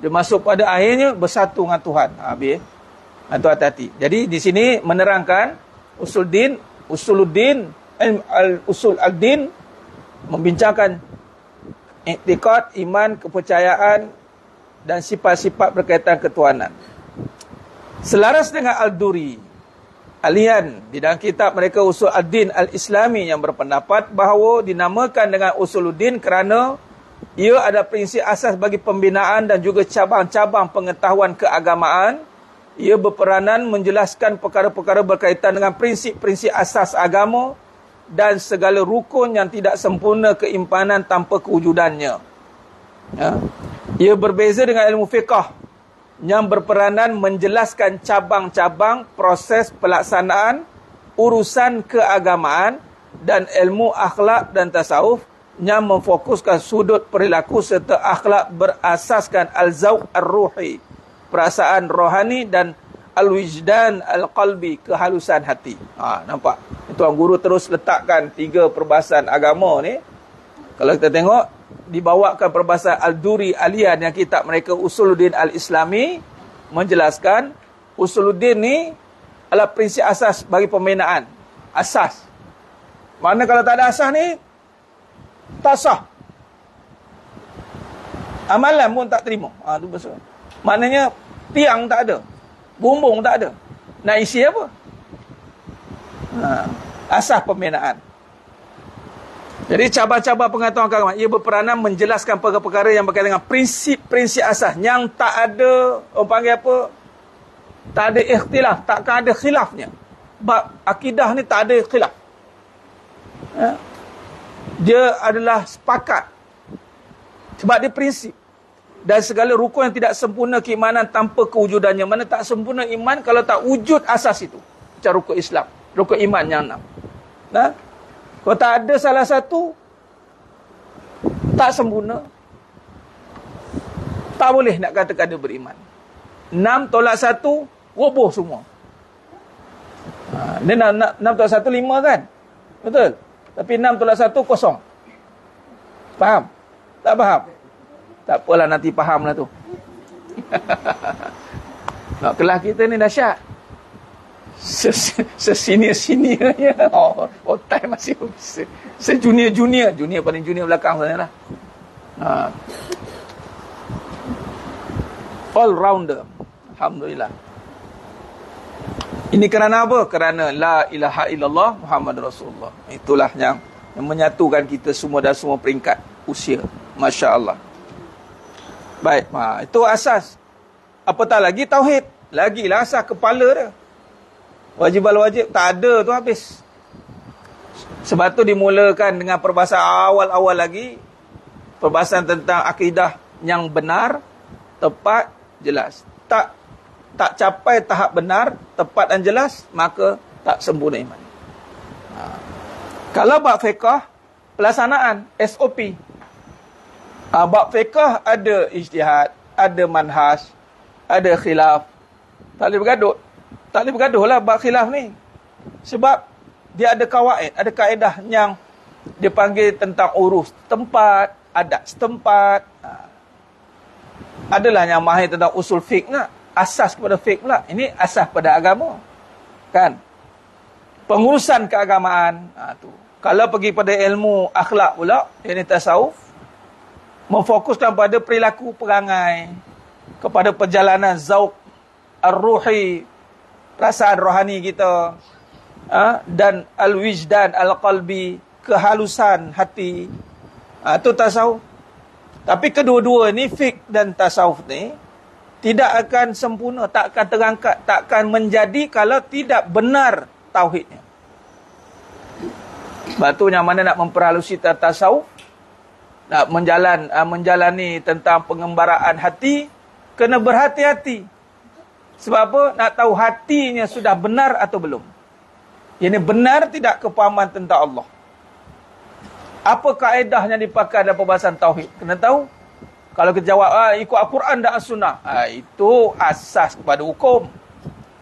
Dia masuk pada akhirnya bersatu dengan Tuhan. Habis. Itu hati-hati. Jadi di sini menerangkan usuluddin, usul ad-din, membincangkan i'tiqad, iman, kepercayaan dan sifat-sifat berkaitan ketuhanan. Selaras dengan Al-Duri, Alian di dalam kitab mereka Usul ad-Din Al-Islami yang berpendapat bahawa dinamakan dengan Usuluddin kerana ia ada prinsip asas bagi pembinaan dan juga cabang-cabang pengetahuan keagamaan. Ia berperanan menjelaskan perkara-perkara berkaitan dengan prinsip-prinsip asas agama dan segala rukun yang tidak sempurna keimanan tanpa kewujudannya. Ia berbeza dengan ilmu fiqh yang berperanan menjelaskan cabang-cabang proses pelaksanaan urusan keagamaan, dan ilmu akhlak dan tasawuf yang memfokuskan sudut perilaku serta akhlak berasaskan al-zawq ar-ruhi, perasaan rohani, dan al-wijdan al-qalbi, kehalusan hati. Nampak? Tuan Guru terus letakkan 3 perbahasan agama ni. Kalau kita tengok, dibawakan perbahasan Al-Duri Alian yang kitab mereka Usuluddin Al-Islami, menjelaskan Usuluddin ni adalah prinsip asas bagi pembinaan. Asas. Mana kalau tak ada asas ni, tak sah. Amalan pun tak terima. Itu besar. Maknanya tiang tak ada, bumbung tak ada. Nak isi apa? Asas pembinaan. Jadi cabang-cabang pengetahuan agama, ia berperanan menjelaskan perkara-perkara yang berkaitan dengan prinsip-prinsip asas yang tak ada, orang panggil apa, tak ada ikhtilaf, takkan ada khilafnya. Bab akidah ni tak ada khilaf. Dia adalah sepakat. Sebab dia prinsip. Dan segala rukun yang tidak sempurna keimanan tanpa kewujudannya. Mana tak sempurna iman kalau tak wujud asas itu. Macam rukun Islam, rukun iman yang 6. Kalau tak ada salah satu, tak sempurna, tak boleh nak katakan dia beriman. 6 tolak 1, roboh semua. Dia 6 tolak 1, 5 kan? Betul? Tapi 6 tolak 1, kosong. Faham? Tak faham? Tak apalah, nanti faham lah tu. Nak kelas kita ni dahsyat. Sesenior-seniornya. Time masih sejunior-junior. Junior paling junior belakang sana lah. All rounder. Alhamdulillah. Ini kerana apa? Kerana la ilaha illallah Muhammad Rasulullah. Itulah yang menyatukan kita semua dan semua peringkat usia. Masya Allah. Baik, itu asas. Apatah lagi tauhid. Lagilah asas kepala dia. Wajib-wajib tak ada tu habis. Sebab tu dimulakan dengan perbahasan awal-awal lagi. Perbahasan tentang akidah yang benar, tepat, jelas. Tak capai tahap benar, tepat dan jelas, maka tak sempurna iman. Kalau bab fiqh, pelaksanaan SOP. Bab fiqh ada ijtihad, ada manhaj, ada khilaf. Tak boleh bergaduh. Tak boleh bergaduh lah bab khilaf ni. Sebab dia ada kawaid, ada kaedah yang dia panggil tentang urus tempat, adat setempat. Adalah yang mahir tentang usul fiqh nak. Asas kepada fiqh pula. Ini asas pada agama. Kan? Pengurusan keagamaan. Tu. Kalau pergi pada ilmu akhlak pula, ini tasawuf, memfokuskan pada perilaku perangai, kepada perjalanan zauq ar-ruhi, perasaan rohani kita, dan al-wijdan al-qalbi, kehalusan hati. Itu tasawuf. Tapi kedua-dua ni, fiqh dan tasawuf ni, tidak akan sempurna, tak akan terangkat, tak akan menjadi kalau tidak benar tauhidnya. Sebab tu yang mana nak memperhalusi tasawuf, nak menjalani tentang pengembaraan hati, kena berhati-hati. Sebab apa? Nak tahu hatinya sudah benar atau belum. Ini benar tidak kepahaman tentang Allah. Apa kaedah yang dipakai dalam pembahasan tauhid? Kena tahu. Kalau kita jawab, ikut Al-Quran dan As-Sunnah. Itu asas kepada hukum.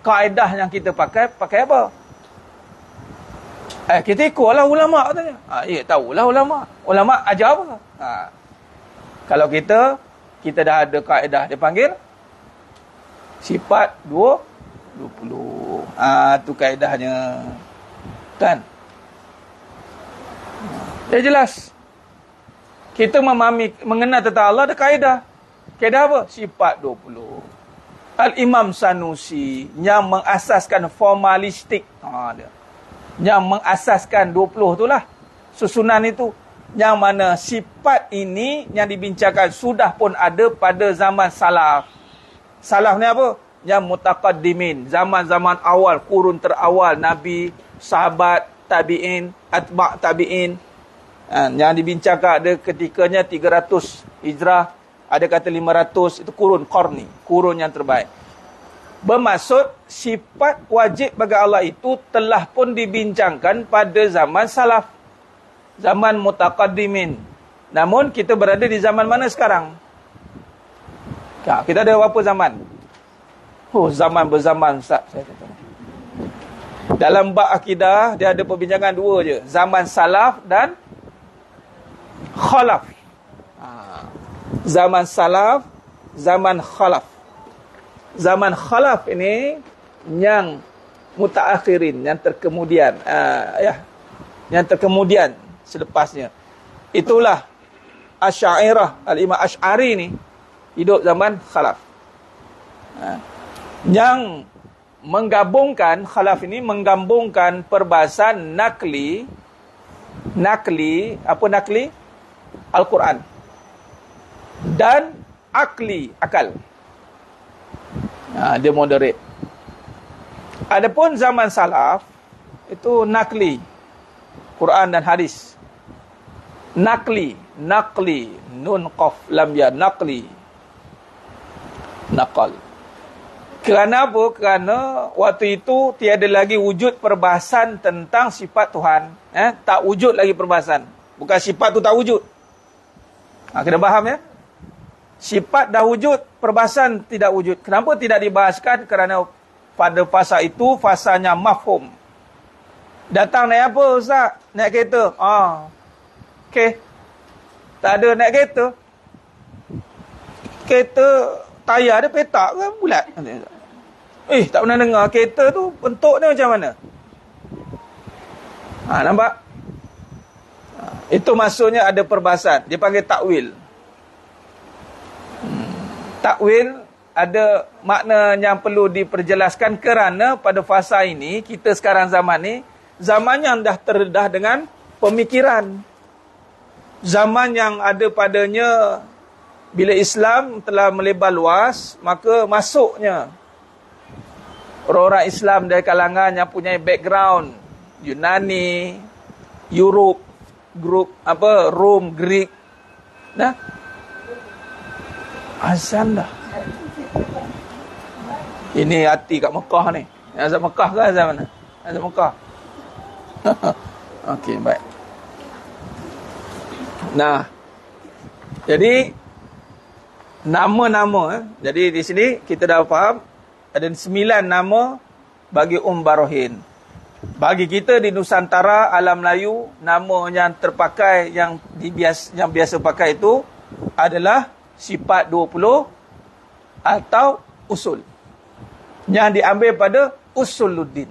Kaedah yang kita pakai apa? Kita ikutlah ulama' katanya. Ya, tahulah ulama'. Ulama' ajar apa? Kalau kita dah ada kaedah. Dia panggil sifat 20. Tu kaedahnya. Kan? Dia jelas. Kita memahami, mengenal tentang Allah, ada kaedah. Kaedah apa? Sifat 20. Al-Imam Sanusi yang mengasaskan formalistik. Dia. Yang mengasaskan 20 itulah. Susunan itu. Yang mana sifat ini yang dibincangkan sudah pun ada pada zaman salaf. Salaf ni apa? Yang mutaqaddimin. Zaman-zaman awal, kurun terawal. Nabi, sahabat, tabi'in, atba' tabi'in. Yang dibincangkan ada ketikanya 300 hijrah, ada kata 500, itu kurun qarni, kurun yang terbaik. Bermaksud sifat wajib bagi Allah itu telah pun dibincangkan pada zaman salaf, zaman mutaqaddimin. Namun kita berada di zaman mana sekarang? Kita ada berapa zaman? Zaman berzaman, Ustaz. Dalam bab akidah dia ada perbincangan dua je, zaman salaf dan khalaf. Zaman salaf, zaman khalaf. Zaman khalaf ini yang mutaakhirin, yang terkemudian, yang terkemudian selepasnya. Itulah Asy'ariyah, Al-Imam Asy'ari ni hidup zaman khalaf. Yang menggabungkan khalaf ini, menggabungkan perbahasan nakli, apa nakli? Al-Quran dan akli, akal. Dia moderate. Adapun zaman salaf itu nakli, Quran dan hadis. Nakli, nun qaf lam ya, nakli, naqal. Kerana apa? Kerana waktu itu tiada lagi wujud perbahasan tentang sifat Tuhan. Tak wujud lagi perbahasan. Bukan sifat tu tak wujud. Kena faham ya? Sifat dah wujud, perbahasan tidak wujud. Kenapa tidak dibahaskan? Kerana pada fasa itu, fasanya mafhum. Datang naik apa Ustaz? Naik kereta. Okey. Tak ada naik kereta. Kereta tayar dia petak ke bulat? Tak pernah dengar kereta tu bentuk dia macam mana? Nampak? Itu maksudnya ada perbahasan. Dia panggil takwil. Takwil ada makna yang perlu diperjelaskan kerana pada fasa ini, kita sekarang zaman ni, zaman yang dah terdedah dengan pemikiran. Zaman yang ada padanya, bila Islam telah melebar luas, maka masuknya orang-orang Islam dari kalangan yang punya background Yunani, Europe, Rom, Greek. Nah, azan dah. Ini hati kat Mekah ni. Azan Mekah ke azan mana? Azan Mekah. Okey, baik. Nah, jadi nama-nama. Jadi di sini kita dah faham ada 9 nama bagi Barohin. Bagi kita di Nusantara, alam Melayu, nama yang terpakai yang biasa pakai itu adalah sifat 20 atau usul. Yang diambil pada Usuluddin.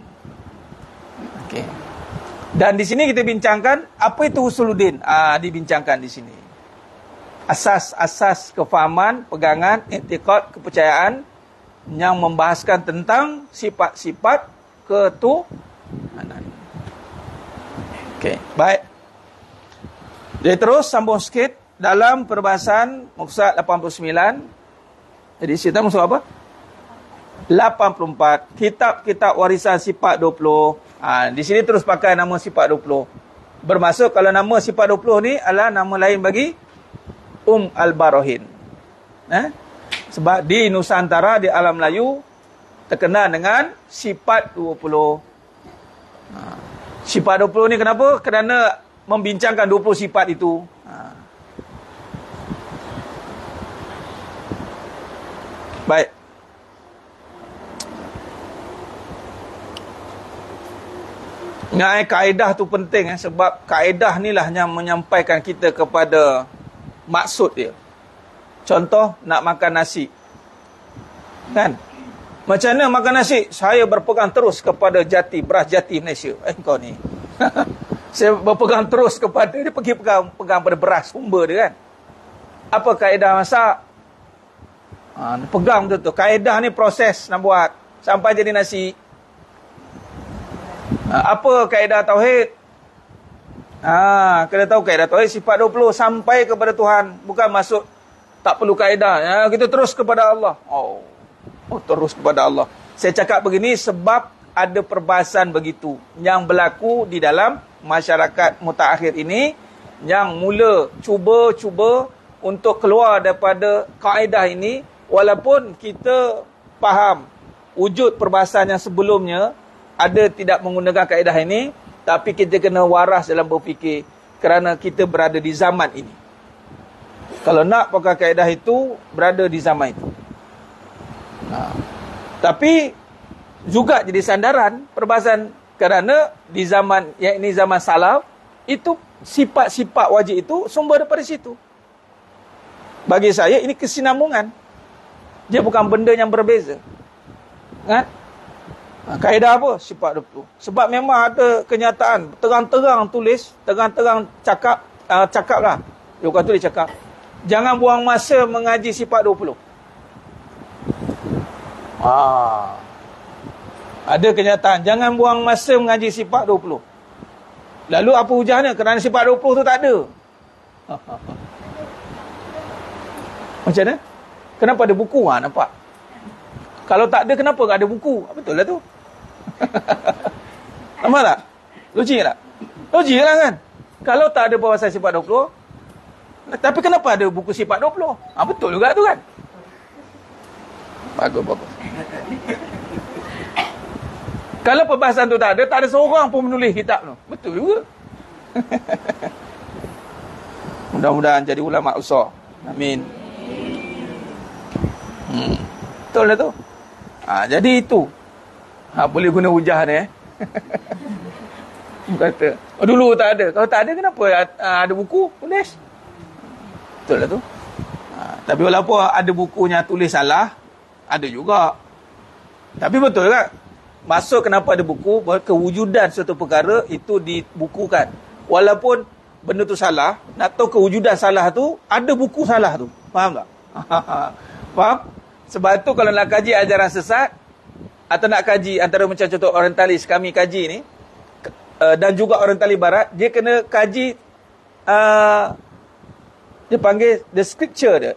Okey. Dan di sini kita bincangkan apa itu Usuluddin. Dibincangkan di sini. Asas-asas kefahaman, pegangan, i'tiqad, kepercayaan yang membahaskan tentang sifat-sifat ketuhanan. Okey, baik. Jadi terus sambung sikit dalam perbahasan muka 89. Jadi kita muka apa? 84. Kitab-kitab warisan sifat 20. Di sini terus pakai nama sifat 20. Bermaksud kalau nama sifat 20 ni adalah nama lain bagi al-Barohin. Sebab di Nusantara, di alam Melayu terkenal dengan sifat 20. Sifat 20 ni kenapa? Kerana membincangkan 20 sifat itu. Baik. Kaedah tu penting sebab kaedah ni lah yang menyampaikan kita kepada maksud dia. Contoh, nak makan nasi. Kan? Macam mana makan nasi? Saya berpegang terus kepada beras jati Malaysia. Kau ni. Saya berpegang terus kepada, dia pergi pegang pada beras, sumber dia kan. Apa kaedah masak? Pegang betul-betul. Kaedah ni proses nak buat sampai jadi nasi. Apa kaedah tauhid? Kena tahu kaedah tauhid sifat 20 sampai kepada Tuhan. Bukan masuk tak perlu kaedah. Kita terus kepada Allah. Terus kepada Allah. Saya cakap begini sebab ada perbahasan begitu yang berlaku di dalam masyarakat mutaakhir ini, yang mula cuba untuk keluar daripada kaedah ini, walaupun kita faham wujud perbahasan yang sebelumnya ada tidak menggunakan kaedah ini, tapi kita kena waras dalam berfikir kerana kita berada di zaman ini. Kalau nak pakai kaedah itu, berada di zaman itu. Tapi juga jadi sandaran perbahasan kerana di zaman yang ini zaman salaf, itu sifat-sifat wajib itu sumber daripada situ. Bagi saya ini kesinambungan. Dia bukan benda yang berbeza. Kan? Kaedah apa? Sifat 20. Sebab memang ada kenyataan. Terang-terang tulis. Terang-terang cakap lah. Dia bukan tulis cakap. Jangan buang masa mengaji sifat 20. Ada kenyataan. Jangan buang masa mengaji sifat 20. Lalu apa hujahnya? Kerana sifat 20 tu tak ada. Macam mana? Kenapa ada buku? Nampak? Kalau tak ada, kenapa tak ada buku? Betul lah tu. Nampak tak? Logik tak? Logik lah kan? Kalau tak ada perbahasan sifat 20, tapi kenapa ada buku sifat 20? Betul juga tu kan? Bagus. Kalau perbahasan tu tak ada seorang pun menulis kitab tu. Betul juga. Mudah-mudahan jadi ulama besar. Amin. Betul lah tu. Jadi itu. Boleh guna hujah ni Kata, dulu tak ada. Kalau tak ada, kenapa ada buku? Tulis. Betul lah tu. Tapi walaupun ada bukunya tulis salah, ada juga. Tapi betul tak? Maksud kenapa ada buku, kewujudan suatu perkara itu dibukukan. Walaupun benda tu salah, nak tahu kewujudan salah tu, ada buku salah tu. Faham tak? Faham? Sebab tu kalau nak kaji ajaran sesat, atau nak kaji antara macam contoh orientalis kami kaji ni, dan juga orientalis barat, dia kena kaji, dia panggil the scripture dia,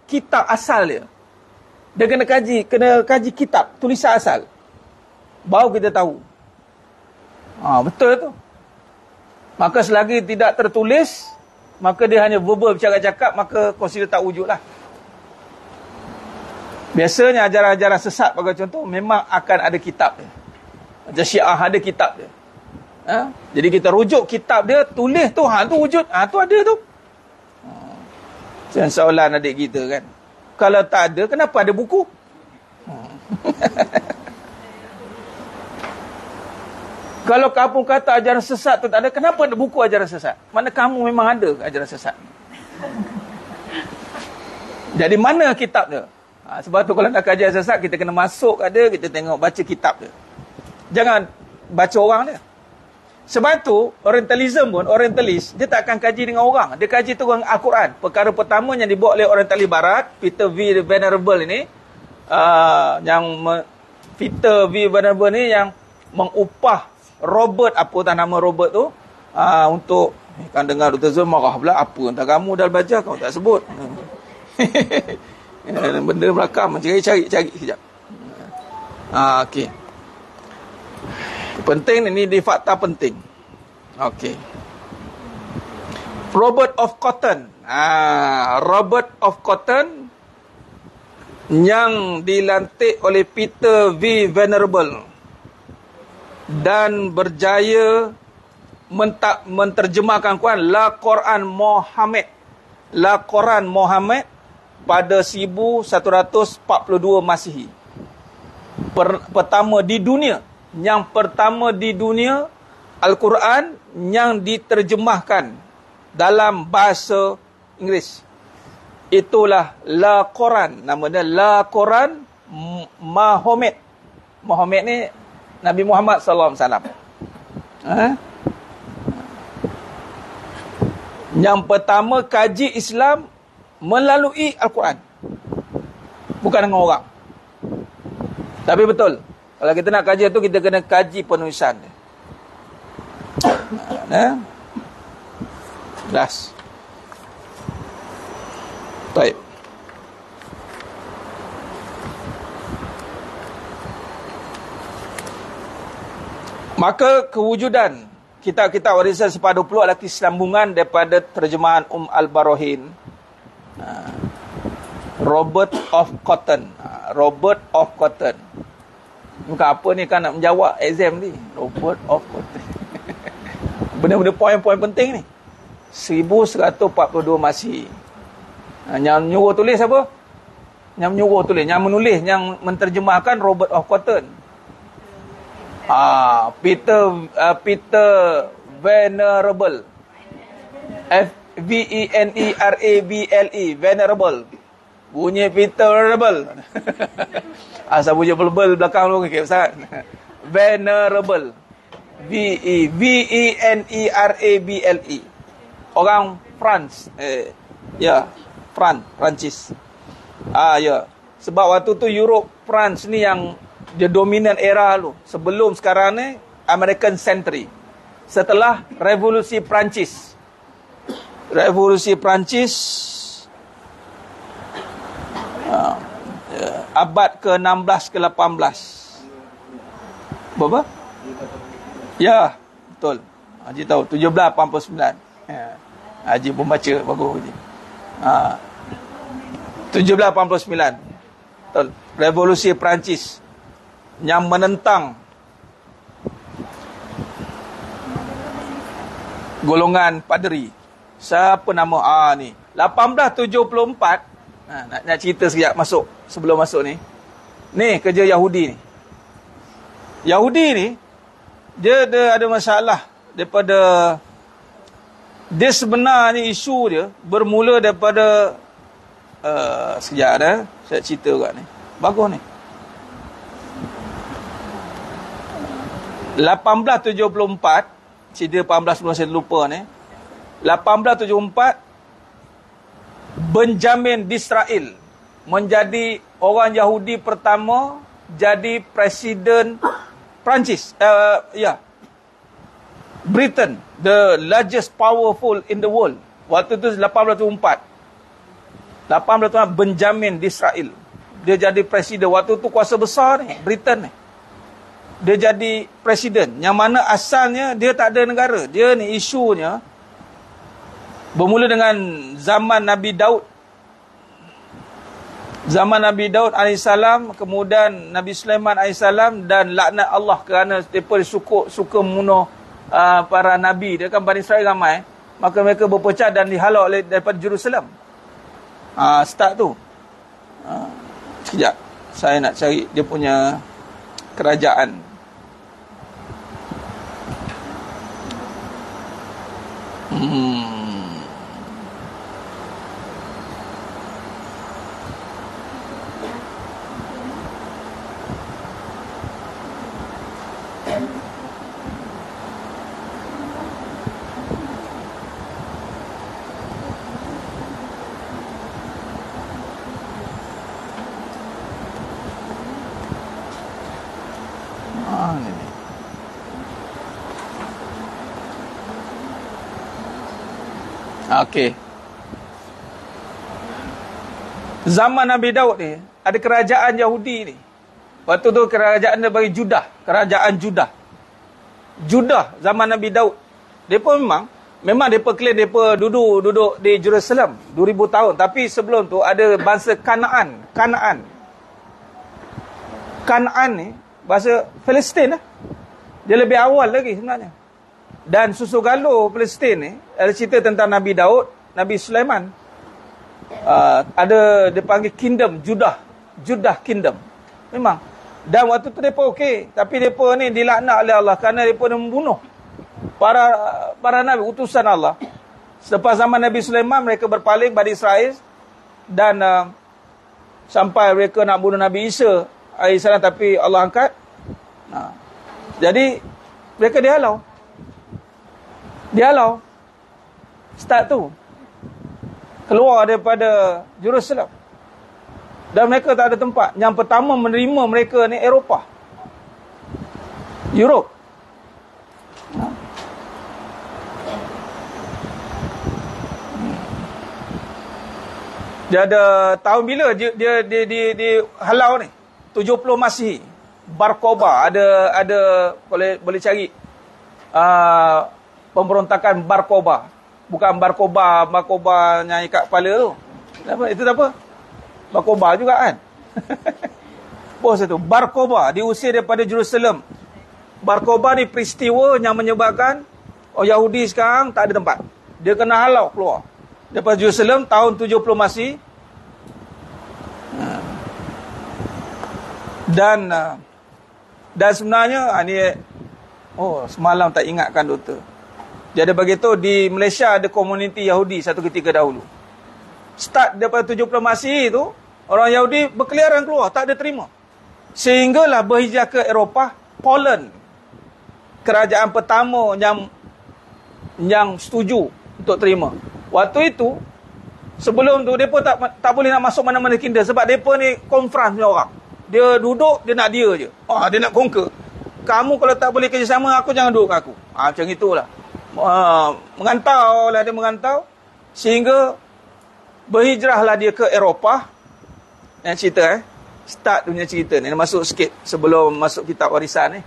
kitab asal dia. Dia kena kaji kitab, tulisan asal. Baru kita tahu. Betul tu. Maka selagi tidak tertulis, maka dia hanya verbal bercakap-cakap, maka consider tak wujud lah. Biasanya ajaran-ajaran sesat bagi contoh, memang akan ada kitab dia. Macam Syiah ada kitab dia. Jadi kita rujuk kitab dia, tulis tu, tu wujud, tu ada tu. Macam soalan adik kita kan. Kalau tak ada, kenapa ada buku? Kalau kamu kata ajaran sesat tu tak ada, kenapa ada buku ajaran sesat? Mana kamu memang ada ajaran sesat. Jadi mana kitab dia? Sebab tu kalau nak kajian sesat, kita kena masuk kat dia, kita tengok, baca kitab dia. Jangan baca orang dia. Sebab tu, orientalis, dia tak akan kaji dengan orang. Dia kaji tu dengan Al-Quran. Perkara pertama yang dibuat oleh orientalis barat, Peter V. Venerable ini, Peter V. Venerable ni yang mengupah Robert, apa tak nama Robert tu, untuk, kan dengar Dr. Zul marah pula, apa entah kamu dah baca, kau tak sebut. Benda belakang, cari sekejap. Okey. Penting ini di fakta penting. Okey. Robert of Cotton. Robert of Cotton yang dilantik oleh Peter V. Venerable dan berjaya menterjemahkan Quran La Quran Muhammad pada 1142 Masihi. Pertama di dunia, yang pertama di dunia Al-Quran yang diterjemahkan dalam bahasa Inggeris. Itulah La Quran, namanya La Quran Muhammad. Muhammad ni Nabi Muhammad sallallahu alaihi wasallam. Yang pertama kaji Islam melalui Al-Quran, bukan dengan orang. Tapi betul, kalau kita nak kaji tu, kita kena kaji penulisan dia. Jelas. Baik. Maka kewujudan kitab-kitab warisan separuh 20 adalah kesambungan daripada terjemahan Al-Barohin, Robert of Cotton. Robert of Cotton. Bukan apa ni kan nak menjawab exam ni. Robert of Cotton. Benda-benda poin-poin penting ni. 1142 Masihi. Yang menyuruh tulis apa? Yang menyuruh tulis, yang menulis, yang menterjemahkan Robert of Cotton. Peter Venerable. Venerable. Venerable. Bunyi Peter Venerable. Asal bunyi belbel belakang lu ke Ustaz. Venerable. Venerable. Orang France. Prancis. Ya. Sebab waktu tu Europe, France ni yang dia dominan era lu. Sebelum sekarang ni American Century. Setelah Revolusi Prancis. Abad ke-16 ke-18. Berapa? Ya, betul. Haji tahu 1789. Haji pun baca bagus Haji. 1789. Betul. Revolusi Perancis yang menentang golongan paderi. Siapa nama ni? 1874. Nak cerita sekejap sebelum masuk ni. Ni kerja Yahudi ni. Yahudi ni dia ada masalah daripada Dia sebenarnya isu dia bermula daripada sekejap dah saya cerita kat ni. Bagus ni. 1874, cerita 18 saya lupa ni. 1874 Benjamin Disraeli menjadi orang Yahudi pertama jadi presiden Perancis. Britain, the largest powerful in the world. Waktu tu 1804. Benjamin Disraeli. Dia jadi presiden. Waktu tu kuasa besar ni, Britain ni. Dia jadi presiden. Yang mana asalnya dia tak ada negara. Dia ni isunya bermula dengan zaman Nabi Daud. Zaman Nabi Daud AS, kemudian Nabi Sulaiman AS, dan laknat Allah kerana mereka suka membunuh para Nabi. Dia kan Bani Israel ramai. Maka mereka berpecah dan dihalau daripada Jerusalem. Start tu. Sekejap. Saya nak cari dia punya kerajaan. Okey. Zaman Nabi Daud ni ada kerajaan Yahudi ni. Waktu tu kerajaan dia bagi Judah, kerajaan Judah. Judah zaman Nabi Daud. Depa memang depa claim depa duduk di Jerusalem 2000 tahun, tapi sebelum tu ada bangsa Kanaan ni bahasa Palestin lah. Dia lebih awal lagi sebenarnya. Dan susu galuh Palestin ni ada cerita tentang Nabi Daud, Nabi Sulaiman. Ada dia panggil kingdom Judah kingdom. Memang. Dan waktu tu depa okey, tapi depa ni dilaknat oleh Allah kerana depa membunuh para nabi utusan Allah. Selepas zaman Nabi Sulaiman mereka berpaling Bani Israel dan sampai mereka nak bunuh Nabi Isa AS, tapi Allah angkat. Jadi mereka dihalau. Start tu keluar daripada Jerusalem. Dan mereka tak ada tempat. Yang pertama menerima mereka ni Eropah, Europe. Dia ada tahun bila dia halau ni? 70 Masihi. Bar Kokhba ada boleh cari pemberontakan Bar Kokhba. Bukan Bar Kokhba yang ikat kepala tu. Itu apa? Bar Kokhba juga kan. Bos itu Bar Kokhba diusir daripada Jerusalem. Bar Kokhba ni peristiwa yang menyebabkan Yahudi sekarang tak ada tempat. Dia kena halau keluar daripada Jerusalem tahun 70 Masihi. Dan sebenarnya ni semalam tak ingatkan doktor. Jadi begitu di Malaysia ada komuniti Yahudi satu ketika dahulu. Start daripada 70 Masihi tu, orang Yahudi berkeliaran keluar, tak ada terima. Sehinggalah berhijrah ke Eropah, Poland. Kerajaan pertama yang setuju untuk terima. Waktu itu, sebelum tu depa tak boleh nak masuk mana-mana kingdom sebab depa ni konfront punya orang. Dia duduk, dia nak dia je. Dia nak conquer. Kamu kalau tak boleh kerjasama aku, jangan duduk kat aku. Macam itulah. Mengantau sehingga berhijrahlah dia ke Eropah. Yang cerita start punya cerita ni masuk sikit sebelum masuk kitab warisan ni.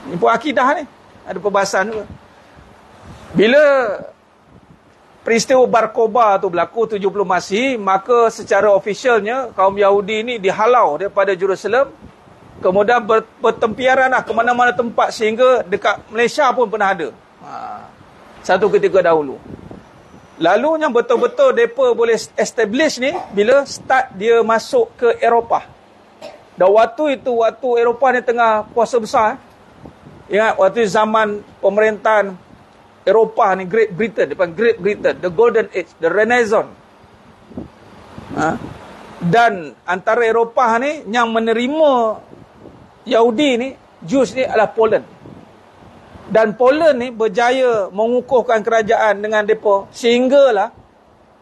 Ni pun akidah ni, ada perbahasan juga. Bila peristiwa Bar Kokhba tu berlaku 70 Masihi, maka secara ofisialnya kaum Yahudi ni dihalau daripada Jerusalem. Kemudian bertempiaran ke mana-mana tempat sehingga dekat Malaysia pun pernah ada. Satu ketika dahulu. Lalu yang betul-betul mereka boleh establish ni bila start dia masuk ke Eropah. Dan waktu Eropah ni tengah kuasa besar. Ingat waktu zaman pemerintahan Eropah ni, Great Britain, depan Great Britain, the Golden Age, the Renaissance. Dan antara Eropah ni yang menerima Yahudi ni, Jews ni adalah Poland. Dan Poland ni berjaya mengukuhkan kerajaan dengan depa sehinggalah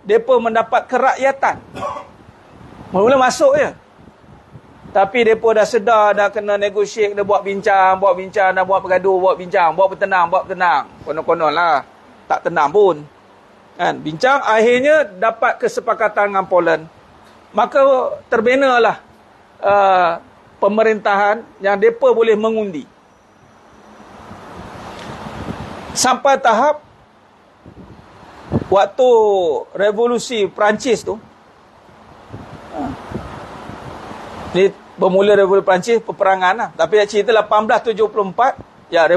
depa mendapat kerakyatan. Mula-mula masuk je. Tapi depa dah sedar, dah kena negotiate, dah buat bincang, dah buat bergaduh, buat bincang, buat bertenang. Konon-konon lah. Tak tenang pun. Kan? Bincang, akhirnya dapat kesepakatan dengan Poland. Maka terbenalah pemerintahan yang depa boleh mengundi. Sampai tahap waktu revolusi Perancis tu, ni bermula revolusi Perancis, peperangan lah. Tapi cerita 1874, ya,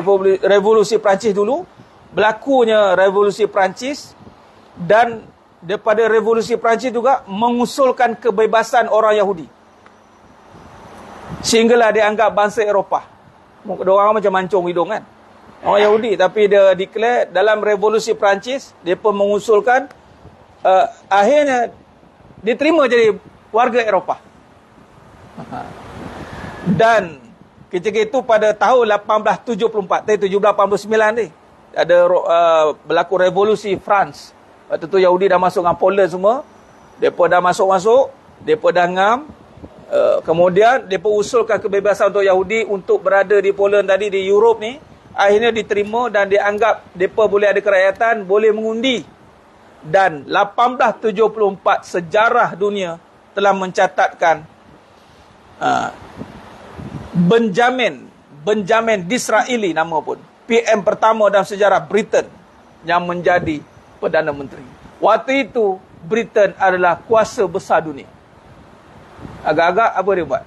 revolusi Perancis dulu, berlakunya revolusi Perancis, dan daripada revolusi Perancis juga mengusulkan kebebasan orang Yahudi. Sehinggalah dianggap bangsa Eropah. Diorang macam mancung hidung kan, orang Yahudi. Tapi dia declare dalam revolusi Perancis, mereka mengusulkan, akhirnya diterima jadi warga Eropah. Dan ketika itu pada tahun 1874, 1789 ni, ada berlaku revolusi France. Waktu tu Yahudi dah masuk dengan Poland semua. Mereka dah masuk-masuk, mereka dah ngam. Kemudian mereka usulkan kebebasan untuk Yahudi untuk berada di Poland tadi, di Europe ni. Akhirnya diterima dan dianggap mereka boleh ada kerakyatan, boleh mengundi. Dan 1874 sejarah dunia telah mencatatkan Benjamin Disraeli nama pun, PM pertama dalam sejarah Britain yang menjadi Perdana Menteri. Waktu itu Britain adalah kuasa besar dunia. Agak-agak apa dia buat?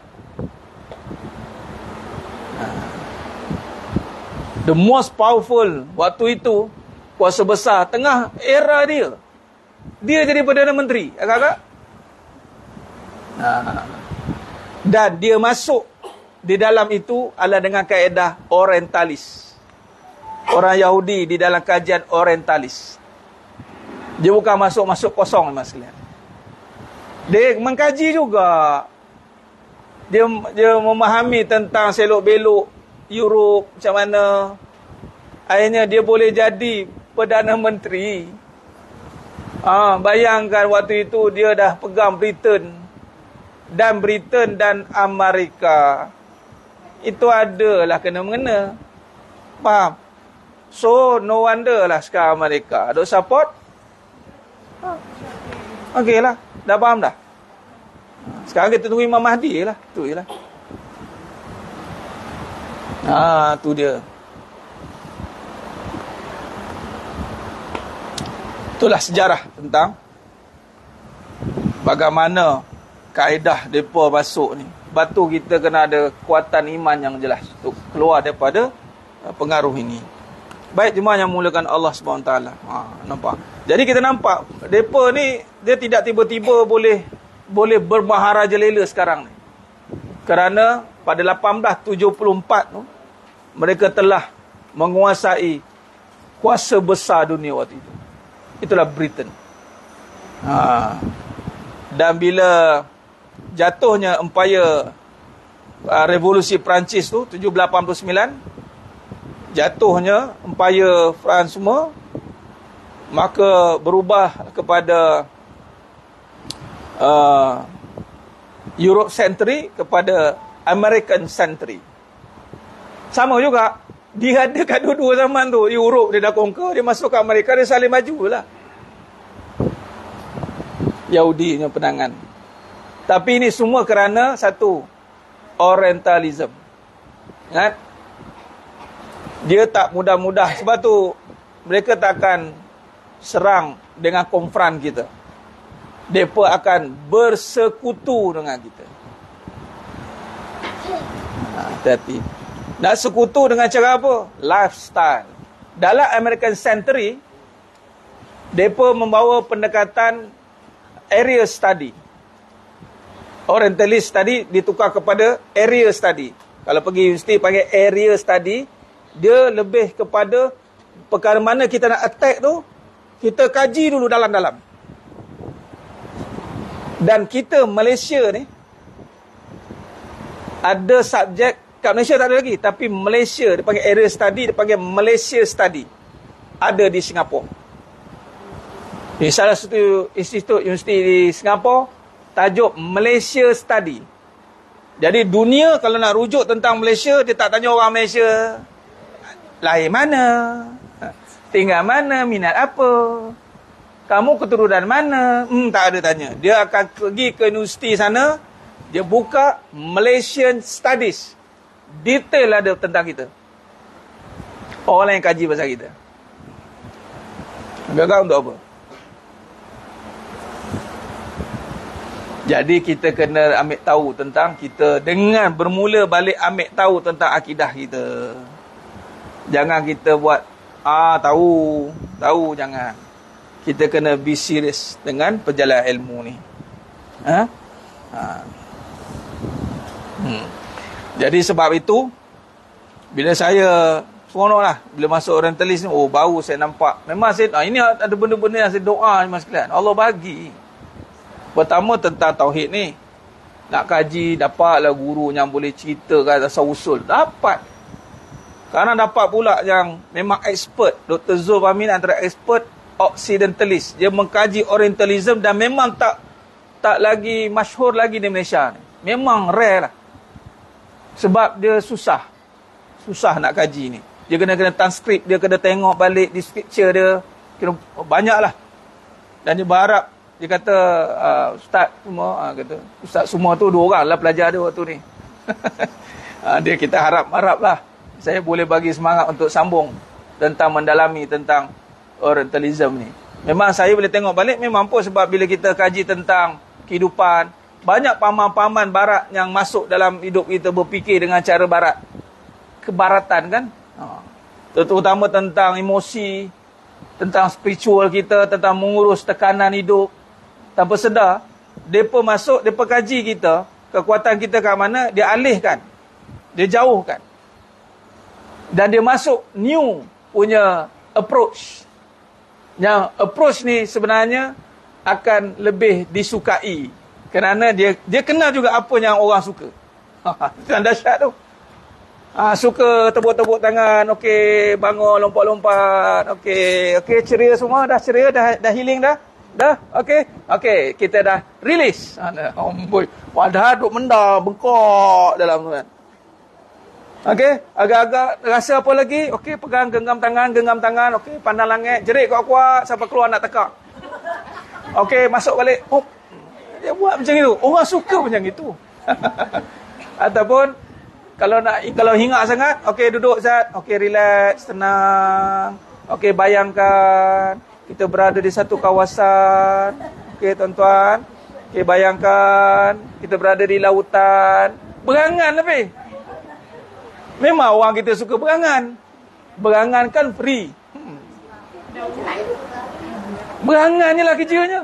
The most powerful waktu itu, kuasa besar tengah era dia. Dia jadi Perdana Menteri. Agak-agak. Dan dia masuk di dalam itu adalah dengan kaedah orientalis. Orang Yahudi di dalam kajian orientalis. Dia bukan masuk-masuk kosong, mas sekalian. Dia mengkaji juga. Dia memahami tentang selok-belok Europe macam mana. Akhirnya dia boleh jadi Perdana Menteri. Bayangkan waktu itu dia dah pegang Britain. Dan Britain dan Amerika itu adalah kena-mengena. Faham? So no wonder lah sekarang Amerika duk support. Okey lah, dah faham dah. Sekarang kita tunggu Imam Mahdi lah. Tu je lah. Tu dia. Itulah sejarah tentang bagaimana kaedah mereka masuk ni. Sebab tu kita kena ada kekuatan iman yang jelas untuk keluar daripada pengaruh ini. Baik jemaah yang mulakan Allah SWT. Nampak? Jadi kita nampak mereka ni, dia tidak tiba-tiba boleh bermaharajalela sekarang ni. Kerana pada 1874 tu, mereka telah menguasai kuasa besar dunia waktu itu. Itulah Britain. Dan bila jatuhnya empayar revolusi Perancis tu 1789, jatuhnya empayar France semua, maka berubah kepada Europe century kepada American century. Sama juga, dia ada kat dua-dua zaman tu. Europe dia dah conquer, dia masuk ke Amerika, dia saling maju lah. Yahudi punya penangan. Tapi ini semua kerana satu, orientalism. Ingat? Dia tak mudah-mudah. Sebab tu mereka takkan serang dengan konfront kita. Mereka akan bersekutu dengan kita. Hati-hati. Nak sekutu dengan cara apa? Lifestyle. Dalam American Century, mereka membawa pendekatan area study. Orientalist study ditukar kepada area study. Kalau pergi universiti panggil area study, dia lebih kepada perkara mana kita nak attack tu, kita kaji dulu dalam-dalam. Dan kita Malaysia ni, ada subjek, kat Malaysia tak ada lagi, tapi Malaysia, dia panggil area study, dia panggil Malaysia Study. Ada di Singapura. Di salah satu institut universiti di Singapura, tajuk Malaysia Study. Jadi dunia kalau nak rujuk tentang Malaysia, dia tak tanya orang Malaysia lahir mana, tinggal mana, minat apa, kamu keturunan mana, tak ada tanya. Dia akan pergi ke universiti sana, dia buka Malaysian Studies, detail ada tentang kita, orang lain kaji pasal kita. Agak-agak untuk apa? Jadi kita kena ambil tahu tentang kita, dengan bermula balik ambil tahu tentang akidah kita. Jangan kita buat tahu jangan. Kita kena be serious dengan perjalanan ilmu ni. Jadi sebab itu, bila saya seronoklah bila masuk orientalis ni, baru saya nampak. Memang saya ini ada benda-benda yang saya doa mas sekalian. Allah bagi. Pertama tentang tauhid ni, nak kaji, dapatlah guru yang boleh ceritakan asal usul. Dapat. Kerana dapat pula yang memang expert. Dr. Zul Fahmin antara expert Occidentalist. Dia mengkaji Orientalism dan memang tak lagi masyhur lagi di Malaysia ni. Memang rare lah. Sebab dia susah nak kaji ni. Dia kena transkrip, dia kena tengok balik di scripture dia. Kena banyak lah. Dan dia berharap, dia kata ustaz semua, kata ustaz semua tu 2 orang lah pelajar dia waktu ni. Dia kita harap lah saya boleh bagi semangat untuk sambung tentang mendalami tentang Orientalism ni. Memang saya boleh tengok balik, memang pun sebab bila kita kaji tentang kehidupan, banyak pahaman-pahaman barat yang masuk dalam hidup kita, berfikir dengan cara barat, kebaratan kan, terutama tentang emosi, tentang spiritual kita, tentang mengurus tekanan hidup. Tanpa sedar, mereka masuk, mereka kaji kita, kekuatan kita kat mana, dia alihkan, dia jauhkan. Dan dia masuk new punya approach. Yang approach ni sebenarnya akan lebih disukai. Kerana dia kenal juga apa yang orang suka. Itu yang dahsyat tu. Suka tepuk-tepuk tangan, okey, bangun, lompat-lompat, okey, ceria semua, dah ceria, dah healing dah. Dah, okey, kita dah release. Amboi, padahal duk mendar, bengkok dalam tu kan. Okey, agak-agak rasa apa lagi? Okey, pegang genggam tangan, okey, pandang langit, jerit kuat-kuat sampai keluar nak tekak. Okey, masuk balik. Dia buat macam itu. Orang suka macam itu. Ataupun kalau hingat sangat, okey duduk Zat, okey relax, tenang. Okey, bayangkan kita berada di satu kawasan. Okey tuan-tuan. Okey, bayangkan kita berada di lautan. Berangan lebih. Memang orang kita suka berangan. Berangan kan free. Berangan je lah kerjanya.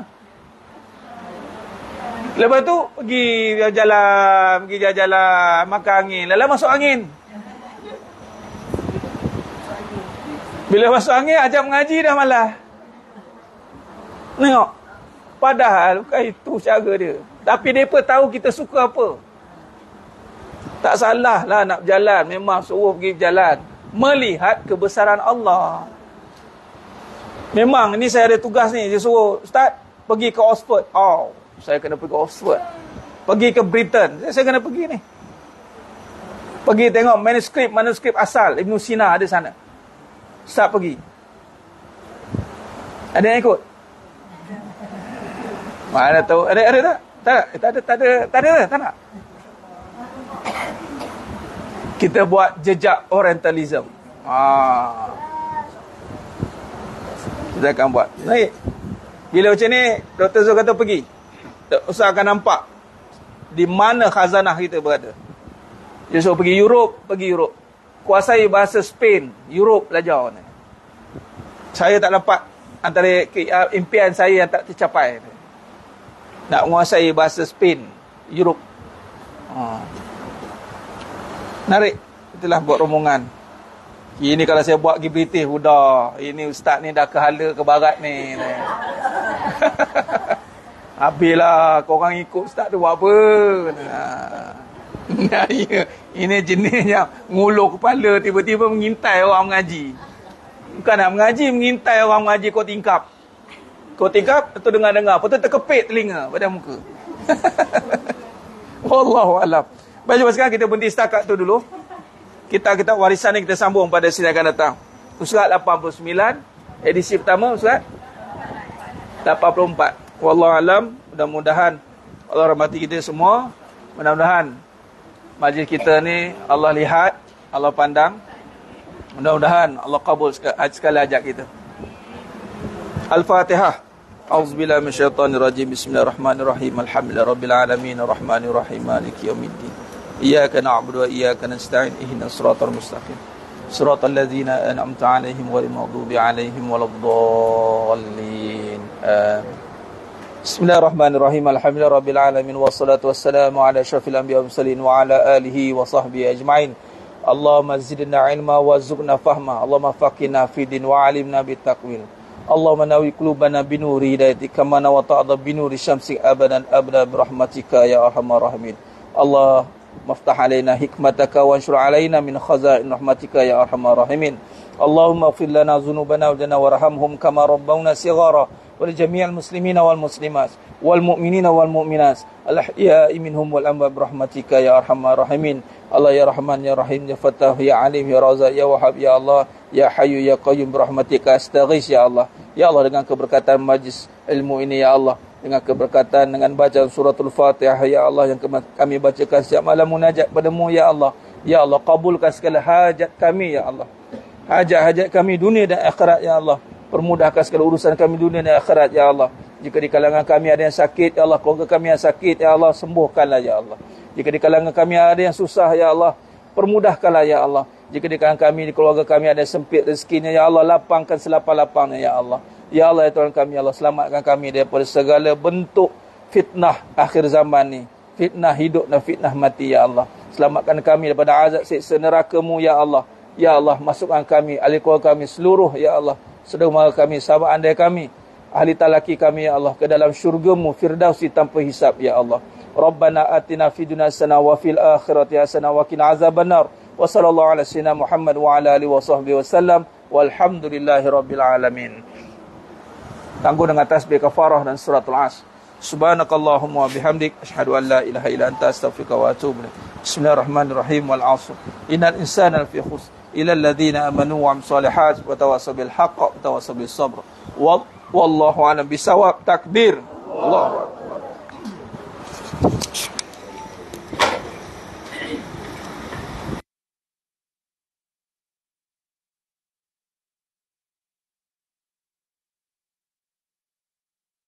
Lepas tu pergi jalan, makan angin. Lalu masuk angin. Bila masuk angin, ajak mengaji dah malas. Tengok. Padahal bukan itu cara dia. Tapi mereka tahu kita suka apa. Tak salah lah nak berjalan. Memang suruh pergi berjalan. Melihat kebesaran Allah. Memang ni saya ada tugas ni. Dia suruh, Ustaz, pergi ke Oxford. Saya kena pergi ke Oxford. Pergi ke Britain. Saya kena pergi ni. Pergi tengok manuskrip asal. Ibn Sina ada sana. Ustaz pergi. Ada yang ikut? Mana tahu? Ada tak? Tak ada. Kita buat jejak Orientalism. Kita akan buat. Baik. Bila macam ni, Dr. Zul kata pergi. Ustaz akan nampak di mana khazanah kita berada. Dia suruh pergi Europe. Kuasai bahasa Spain, Europe belajar. Saya tak dapat, antara impian saya yang tak tercapai. Nak menguasai bahasa Spain, Europe. Narik. Itulah buat rombongan. Ini kalau saya buat pergi British, udah. Ini ustaz ni dah ke hala ke barat ni. Habislah korang ikut ustaz tu buat apa. Ini jenis yang ngulur kepala, tiba-tiba mengintai orang mengaji. Bukan nak mengaji, mengintai orang mengaji kau tingkap. Kau tingkap, tu dengar-dengar. Lepas tu terkepit telinga pada muka. Wallahualam. Baik, jom sekarang kita berhenti setakat tu dulu. Kita warisan ni kita sambung pada sini akan datang. Surat 89, edisi pertama, Ustaz 84. Wallahualam, mudah-mudahan Allah rahmati kita semua. Mudah-mudahan majlis kita ni Allah lihat, Allah pandang. Mudah-mudahan Allah kabul sekali ajak kita. Al-Fatihah. A'udzubillahi minasyaitonirrajim. Bismillahirrahmanirrahim. Alhamdulillahirabbil alamin arrahmanir rahim maliki yaumiddin. Iyyaka na'budu wa iyyaka nasta'in ihdinas siratal mustaqim. Siratal ladzina an'amta 'alaihim ghairil maghdubi 'alaihim waladdallin. Bismillahirrahmanirrahim. Alhamdulillahirabbil alamin wassalatu wassalamu ala asyrafil anbiya'i wal mursalin wa ala alihi wa sahbihi ajma'in. Allahumma zidna ilma wa zukna fahma. Allahumma faqihna fi din wa 'allimna bit-taqwil. Allahumma nawi qulubana binuri hidayatika kama nawata'adha binuri syamsi abadan abada birahmatika ya arhamar rahimin. Allah maftah alaina hikmataka wa anshur alaina min khazain rahmatika ya arhamar rahimin. Allahumma ighfir lana dhunubana warhamhum kama rabbawna shighara wa li jami'il muslimina wal muslimat wal mu'minina wal mu'minat al ahya'i minhum wal amwat birahmatika ya arhamar rahimin. Allah ya Rahman ya Rahim ya Fattah ya Alim ya Razak ya Wahhab ya Allah ya Hayyu ya Qayyum birahmatika astaghits ya Allah. Ya Allah, dengan keberkatan majlis ilmu ini ya Allah, dengan keberkatan dengan bacaan suratul Fatihah ya Allah yang kami bacakan setiap malam munajat padamu ya Allah. Ya Allah, kabulkan segala hajat kami ya Allah. Hajat-hajat kami dunia dan akhirat ya Allah. Permudahkan segala urusan kami dunia dan akhirat ya Allah. Jika di kalangan kami ada yang sakit ya Allah, keluarga kami yang sakit ya Allah, sembuhkanlah ya Allah. Jika di kalangan kami ada yang susah ya Allah, permudahkanlah ya Allah. Jika di kalangan kami, di keluarga kami ada sempit rezekinya ya Allah, lapangkan selapang-lapangnya ya Allah. Ya Allah ya Tuhan kami ya Allah, selamatkan kami daripada segala bentuk fitnah akhir zaman ni, fitnah hidup dan fitnah mati ya Allah. Selamatkan kami daripada azab siksa neraka-Mu ya Allah. Ya Allah, masukkan kami, ahli keluarga kami seluruh ya Allah, saudara kami, sahabat andai kami, ahli talaki kami ya Allah, ke dalam syurga-Mu firdausi tanpa hisab ya Allah. Rabbana atina fid dunya hasanah wa fil akhirati hasanah wa qina azabannar. Wa sallallahu ala sayyidina Muhammad wa ala alihi wa sahbihi wasallam. Walhamdulillahirabbil alamin. Tangguh dengan tasbih kafarah dan suratul Asr. Subhanakallahumma wa bihamdik asyhadu an la ilaha illa anta astaghfiruka wa atubu ilaik. Bismillahirrahmanirrahim. Wal 'asr. Innal insana lafi khusr illa alladhina amanu wa 'amilus solihat wa tawassaw bil haqq wa tawassaw bis sabr. Wallahu a'lam bisawab. Takbir. Allahu akbar.